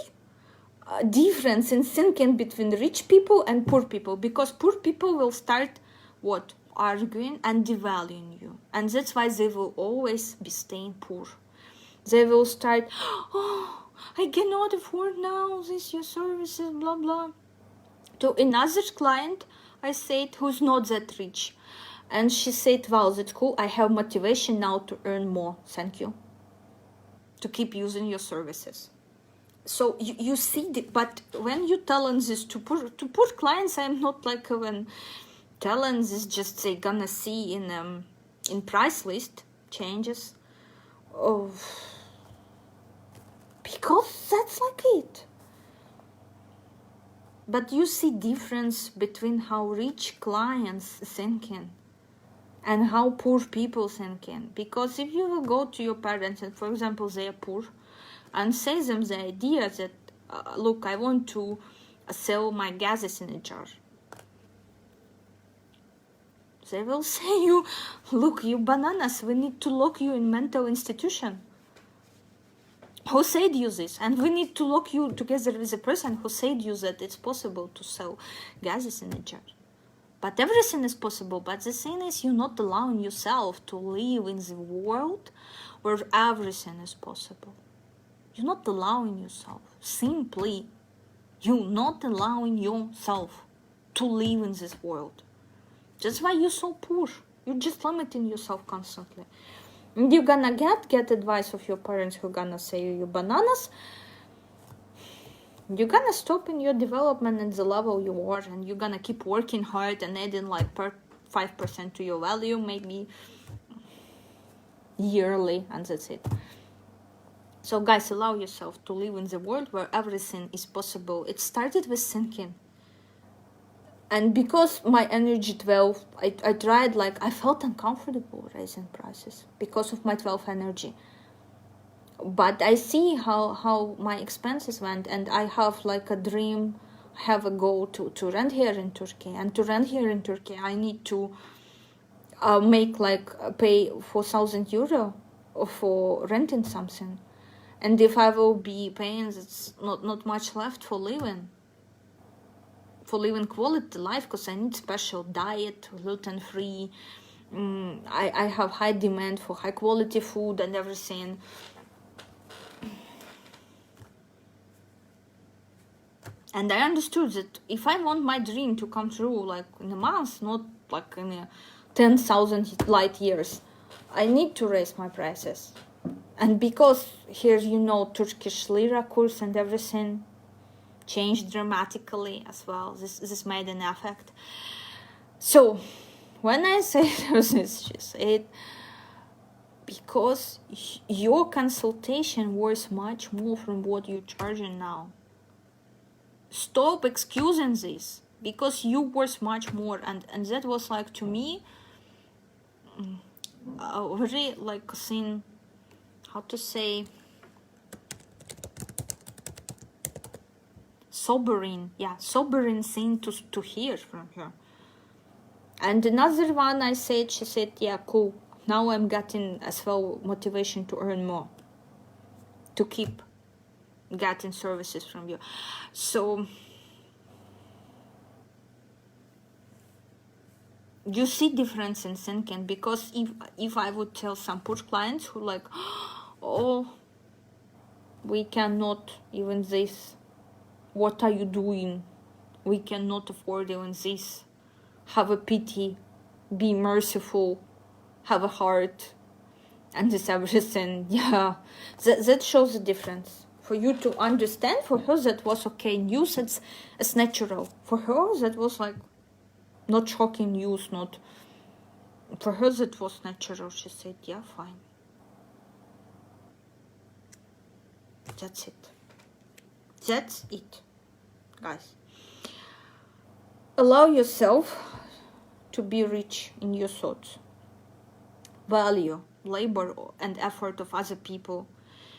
a difference in thinking between rich people and poor people, because poor people will start what? Arguing and devaluing you, and that's why they will always be staying poor. They will start, oh, I cannot afford now this your services, blah blah. To another client, I said, who's not that rich, and she said, wow, that's cool, I have motivation now to earn more, thank you, to keep using your services. So you see, but when you telling this to poor clients, I'm not like when telling this, just they gonna see in price list changes, because that's like it. But you see difference between how rich clients thinking and how poor people thinking. Because if you will go to your parents and, for example, they are poor, and say them the idea that, look, I want to sell my gases in a jar, they will say you, look, you bananas, we need to lock you in mental institution. Who said you this? And we need to lock you together with a person who said you that it's possible to sell gases in a jar. But everything is possible. But the thing is, you're not allowing yourself to live in the world where everything is possible. You're not allowing yourself. Simply, you're not allowing yourself to live in this world. That's why you're so poor. You're just limiting yourself constantly. And you're gonna get advice of your parents who gonna say you bananas. You're gonna stop in your development at the level you are, and you're gonna keep working hard and adding like 5% to your value, maybe yearly, and that's it. So guys, allow yourself to live in the world where everything is possible. It started with thinking. And because my energy 12, I tried, like, I felt uncomfortable raising prices because of my 12 energy. But I see how my expenses went, and I have like a dream, have a goal to rent here in Turkey. And to rent here in Turkey, I need to make like pay 4,000 euro for renting something. And if I will be paying, it's not much left for living quality life, because I need special diet, gluten-free. I have high demand for high quality food and everything. And I understood that if I want my dream to come true, like in a month, not like in 10,000 light years, I need to raise my prices. And because here, Turkish lira course and everything changed dramatically as well. This made an effect. So when I say this, she said, because your consultation worth much more from what you're charging now. Stop excusing this, because you worth much more. And that was like, to me, a very like thing, how to say, sobering, sobering thing to hear from her. And another one I said, she said, yeah, cool. Now I'm getting as well motivation to earn more, to keep getting services from you. So you see difference in thinking, because if I would tell some push clients who like, oh, we cannot even this, what are you doing? We cannot afford even this. Have a pity, be merciful, have a heart, and this everything. Yeah, that shows the difference. For you to understand, for her that was okay news, it's natural. For her that was like not shocking news, not, for her that was natural. She said, yeah, fine. That's it. That's it, guys. Allow yourself to be rich in your thoughts. Value labor and effort of other people.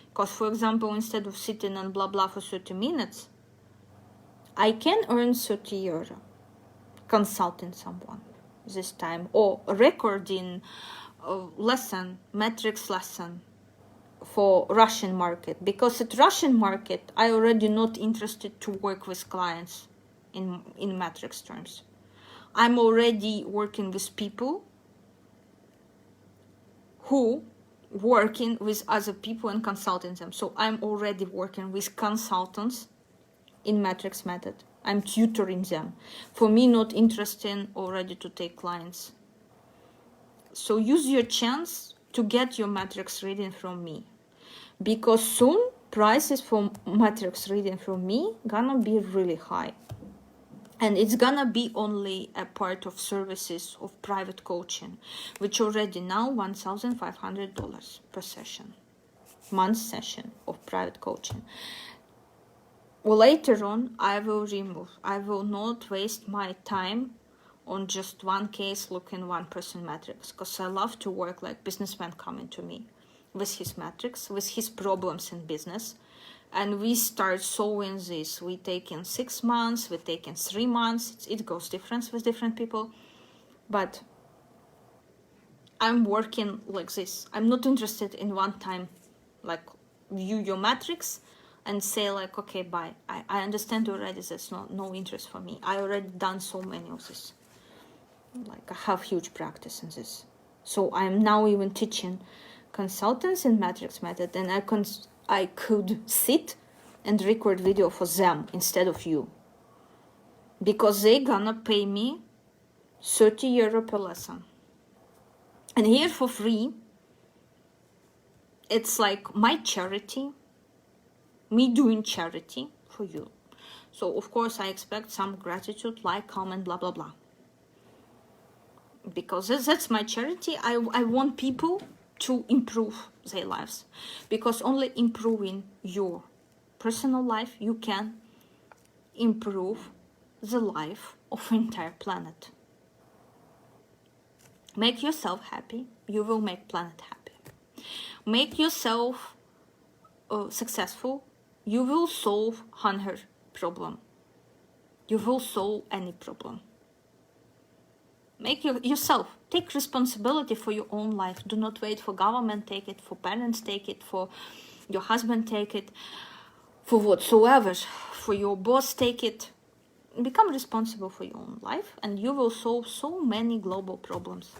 Because, for example, instead of sitting and blah blah for 30 minutes, I can earn 30 euro consulting someone this time, or recording a lesson, metrics lesson for Russian market, because at Russian market I already not interested to work with clients in metrics terms. I'm already working with people who working with other people and consulting them. So I'm already working with consultants in metrics method. I'm tutoring them. For me, not interesting already to take clients. So use your chance to get your metrics reading from me, because soon prices for metrics reading from me gonna be really high. And it's gonna be only a part of services of private coaching, which already now $1,500 per session, month session of private coaching. Well, later on, I will not waste my time on just one case looking one person metrics, because I love to work like businessman coming to me with his metrics, with his problems in business. And we start solving this. We take in 6 months, we take in 3 months. It goes different with different people. But I'm working like this. I'm not interested in one time, like view your metrics and say like, okay, bye. I understand already that's no interest for me. I already done so many of this. Like I have huge practice in this. So I'm now even teaching consultants in metrics method, and I could sit and record video for them instead of you, because they gonna pay me 30 euro per lesson. And here for free, it's like my charity, me doing charity for you. So of course I expect some gratitude, like, comment, blah blah blah, because that's my charity. I want people to improve their lives, because only improving your personal life you can improve the life of the entire planet. Make yourself happy, you will make planet happy. Make yourself successful, you will solve hunger problem, you will solve any problem. Make yourself take responsibility for your own life. Do not wait for government, take it, for parents, take it, for your husband, take it, for whatsoever, for your boss, take it. Become responsible for your own life, and you will solve so many global problems,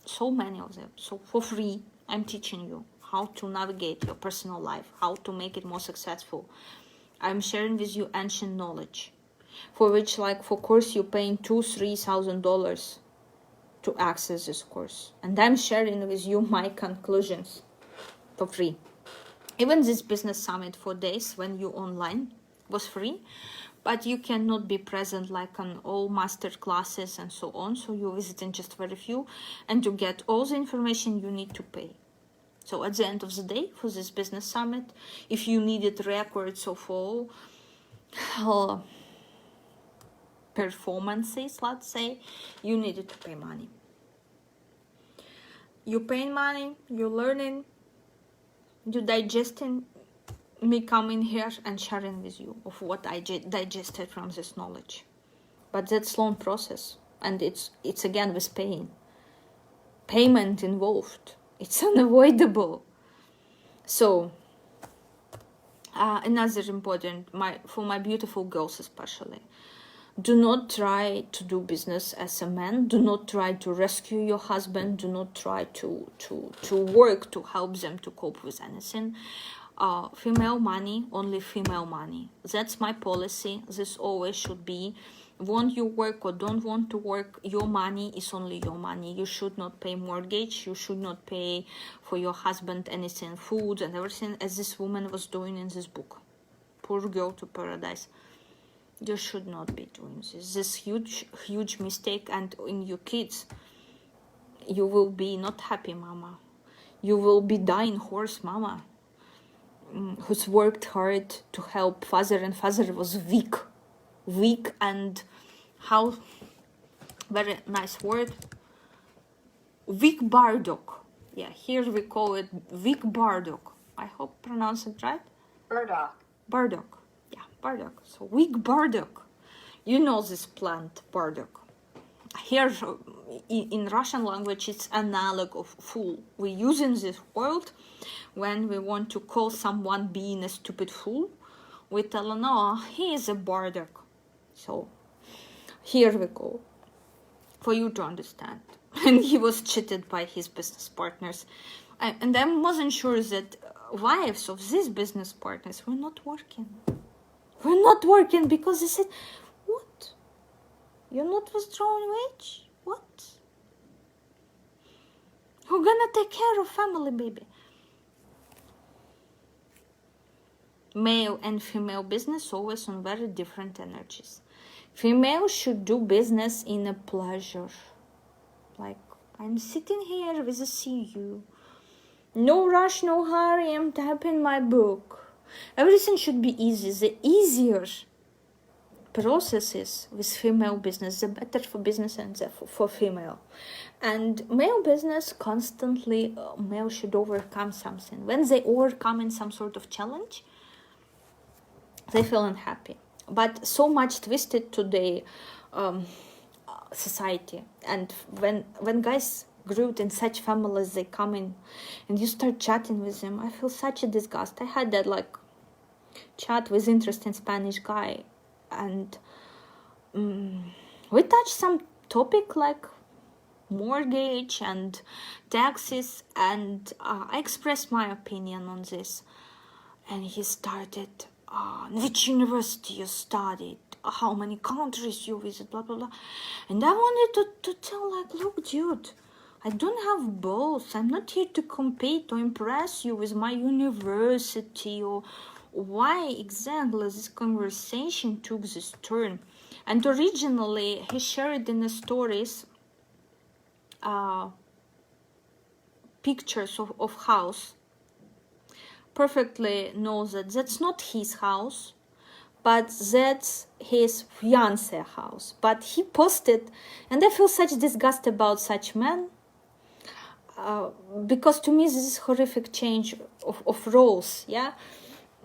so many of them. So for free, I'm teaching you how to navigate your personal life, how to make it more successful. I'm sharing with you ancient knowledge, for which, like, for course you're paying $2,000-3,000 to access this course, and I'm sharing with you my conclusions for free. Even this business summit 4 days when you online was free, but you cannot be present like on all master classes and so on, so you're visiting just very few, and to get all the information you need to pay. So at the end of the day, for this business summit, if you needed records of all performances, let's say, you needed to pay money. You're paying money, you're learning, you're digesting me coming here and sharing with you of what I digested from this knowledge. But that's long process, and it's again with payment involved. It's unavoidable. So another important, for my beautiful girls especially, do not try to do business as a man. Do not try to rescue your husband. Do not try to work to help them to cope with anything. Female money, only female money. That's my policy. This always should be. Want you work or don't want to work, your money is only your money. You should not pay mortgage. You should not pay for your husband anything, food and everything, as this woman was doing in this book. Poor Girl to Paradise. You should not be doing this huge mistake, and in your kids you will be not happy mama. You will be dying horse mama, who's worked hard to help father, and father was weak and how, very nice word, weak Bardock. Yeah, here we call it weak Bardock. I hope pronounce it right. Bardock. Yeah, Bardock. So weak Bardock. You know this plant, Bardock. Here in Russian language, it's analog of fool. We use in this world when we want to call someone being a stupid fool. We tell him, no, he is a Bardock. So here we go, for you to understand. And he was cheated by his business partners. And I wasn't sure that wives of these business partners were not working. We're not working because they said, what? You're not withdrawing wage? What? Who's gonna take care of family, baby? Male and female business always on very different energies. Female should do business in a pleasure. Like, I'm sitting here with a CU. No rush, no hurry, I'm typing my book. Everything should be easy. The easier processes with female business, the better for business and therefore for female. And male business, constantly, male should overcome something. When they overcome in some sort of challenge, they feel unhappy. But so much twisted today society, and when guys grew in such families, they come in and you start chatting with them, I feel such a disgust. I had that like chat with interesting Spanish guy, and we touched some topic like mortgage and taxes, and I expressed my opinion on this, and he started, which university you studied, how many countries you visit, blah blah blah. And I wanted to tell, like, look dude, I don't have both. I'm not here to compete or impress you with my university or why exactly this conversation took this turn. And originally he shared in the stories pictures of house. Perfectly knows that that's not his house, but that's his fiancé house. But he posted, and I feel such disgust about such men, because to me this is horrific change of roles. Yeah,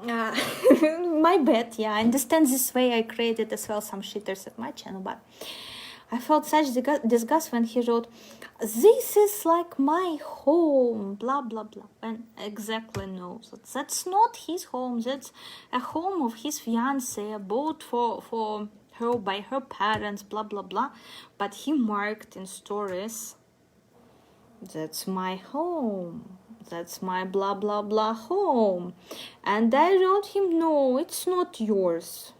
my bad. Yeah, I understand this way. I created as well some shitters at my channel, but I felt such disgust when he wrote, this is like my home, blah blah blah, and exactly knows that that's not his home. That's a home of his fiancé, bought for her by her parents, blah blah blah. But he marked in stories, that's my home, that's my blah blah blah home. And I wrote him, no, it's not yours.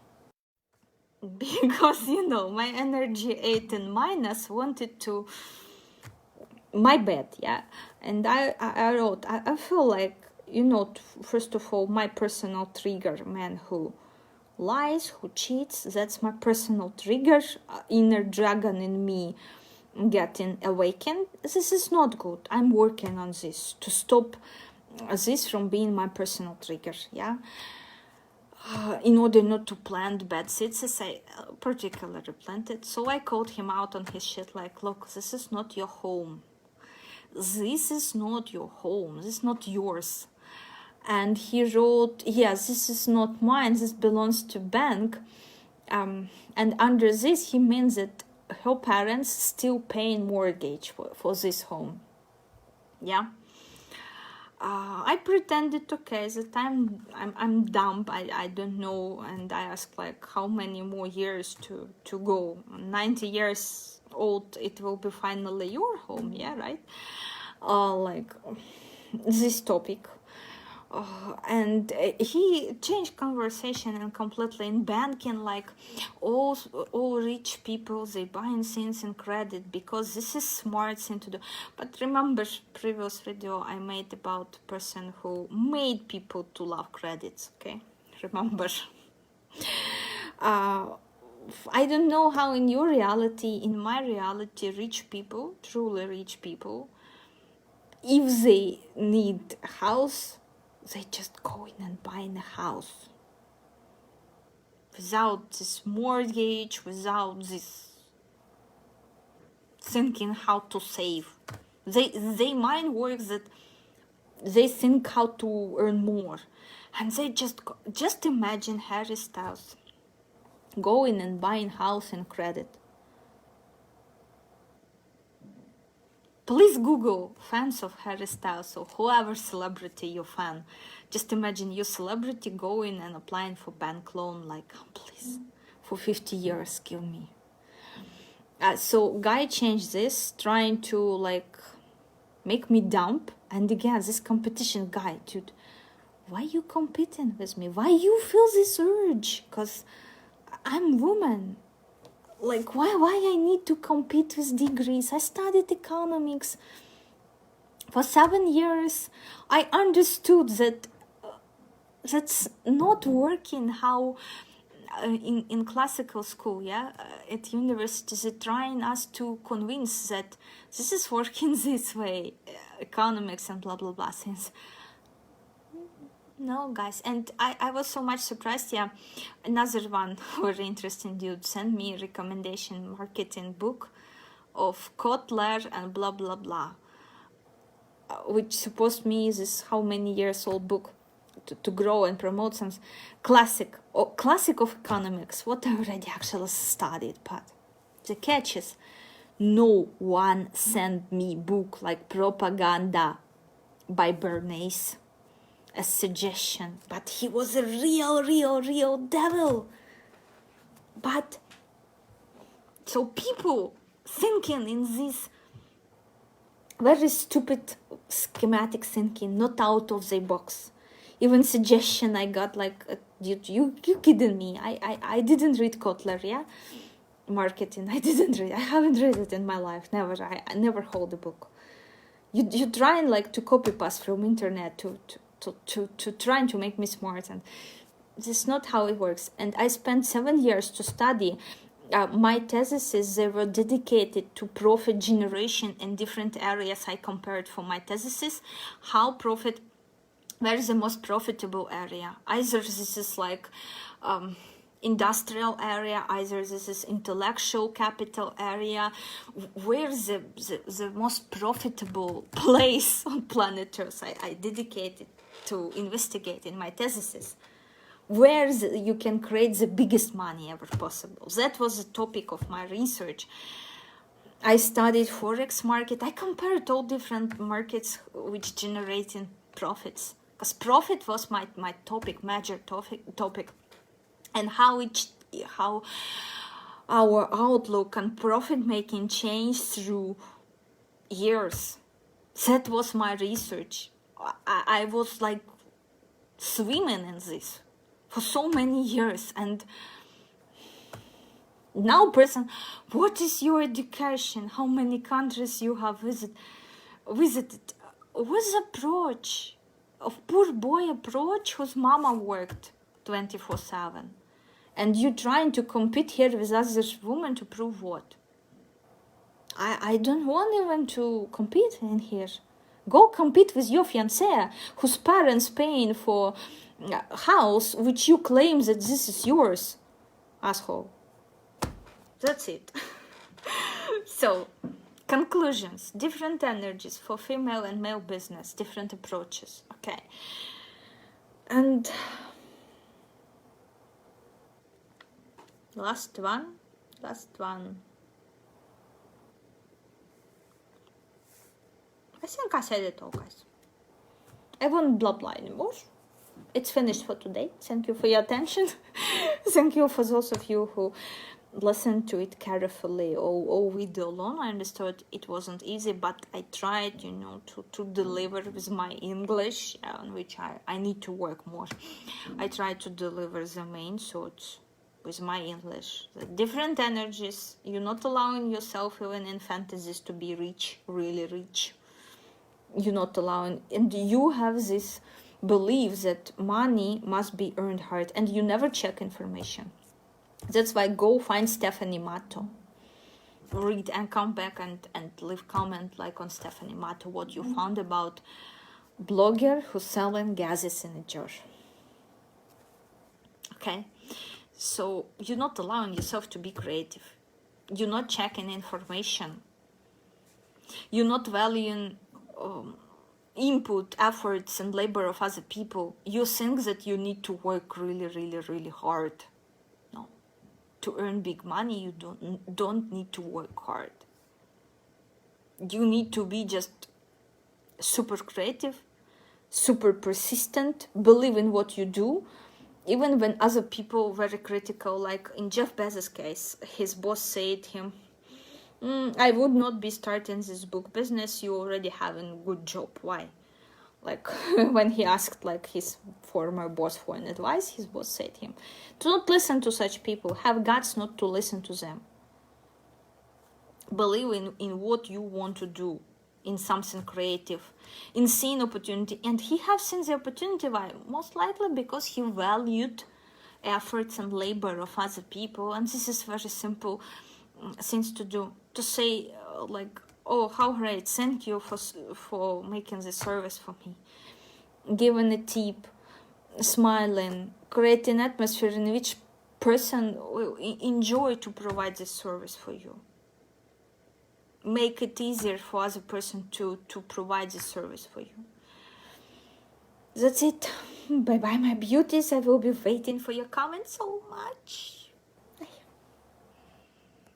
Because, you know, my energy 8 and minus wanted to, my bad, yeah. And I wrote, I feel like, you know, first of all, my personal trigger, man who lies, who cheats, that's my personal trigger, inner dragon in me getting awakened. This is not good. I'm working on this to stop this from being my personal trigger, yeah. In order not to plant bad seeds, as I particularly planted. So I called him out on his shit, like, look, this is not your home. This is not your home. This is not yours. and he wrote, yes, this is not mine, this belongs to bank. And under this, he means that her parents still paying mortgage for this home. Yeah. I pretended, okay, that I'm dumb, I don't know, and I asked like how many more years to go. 90 years old, it will be finally your home, yeah, right? Like this topic. And he changed conversation and completely in banking, like all rich people, they buying things in credit because this is smart thing to do. But remember previous video I made about person who made people to love credits, okay? Remember. I don't know how in your reality, in my reality, rich people, truly rich people, if they need a house, they just go in and buy a house without this mortgage, without this thinking how to save. They mind works that they think how to earn more, and they just imagine Harry Styles going and buying house in credit. Please Google fans of Harry Styles or whoever celebrity you fan. Just imagine your celebrity going and applying for bank loan, like, oh, please, for 50 years, give me. So guy changed this, trying to like make me dump. And again, this competition guy, dude, why you competing with me? Why you feel this urge? Because I'm woman. Like, why I need to compete with degrees? I studied economics for 7 years. I understood that that's not working how in classical school, yeah, at universities, they're trying us to convince that this is working this way, economics and blah, blah, blah things. No, guys, and I was so much surprised. Yeah, another one very interesting dude sent me a recommendation marketing book of Kotler and blah blah blah, which supposed me is how many years old book to grow and promote some classic of economics, what I already actually studied. But the catch is, no one sent me book like Propaganda by Bernays, a suggestion, but he was a real devil. But so people thinking in this very stupid schematic thinking, not out of the box. Even suggestion I got like, you kidding me? I didn't read Kotler, yeah, marketing. I haven't read it in my life. Never. I never hold a book. You trying like to copy paste from internet to trying to make me smart, and this is not how it works. And I spent 7 years to study. My theses, they were dedicated to profit generation in different areas. I compared for my theses where is the most profitable area. Either this is like industrial area, either this is intellectual capital area. Where's the most profitable place on planet Earth? I dedicated to investigate in my thesis where you can create the biggest money ever possible. That was the topic of my research. I studied forex market. I compared all different markets which generating profits, because profit was my topic, major topic, and how our outlook on profit making changed through years. That was my research. I was like swimming in this for so many years. And now person, what is your education? How many countries you have visited? What's the approach of poor boy approach whose mama worked 24/7? And you trying to compete here with other women to prove what? I don't want even to compete in here. Go compete with your fiancé, whose parents paying for a house which you claim that this is yours, asshole. That's it. So, conclusions. Different energies for female and male business. Different approaches. Okay. And last one. I think I said it all, guys. I won't blah blah anymore. It's finished for today. Thank you for your attention. Thank you for those of you who listened to it carefully all video long. I understood it wasn't easy, but I tried, to deliver with my English, on which I need to work more. I tried to deliver the main thoughts with my English. The different energies. You're not allowing yourself, even in fantasies, to be rich, really rich. You're not allowing, and you have this belief that money must be earned hard, and you never check information. That's why go find Stephanie Matto, read and come back and leave comment like on Stephanie Matto what you found about blogger who's selling gases in a jar. Okay, so you're not allowing yourself to be creative. You're not checking information. You're not valuing input, efforts, and labor of other people. You think that you need to work really, really, really hard. No. To earn big money, you don't need to work hard. You need to be just super creative, super persistent, believe in what you do, even when other people were very critical. Like in Jeff Bezos' case, his boss said to him, I would not be starting this book business. You already have a good job. Why? Like when he asked like his former boss for an advice, his boss said to him, do not listen to such people. Have guts not to listen to them. Believe in what you want to do, in something creative, in seeing opportunity. And he has seen the opportunity. Why? Most likely because he valued efforts and labor of other people. And this is very simple things to do. To say like, oh, how great, thank you for making this service for me. Giving a tip, smiling, creating an atmosphere in which person will enjoy to provide this service for you. Make it easier for other person to provide this service for you. That's it. Bye bye, my beauties. I will be waiting for your comments so much.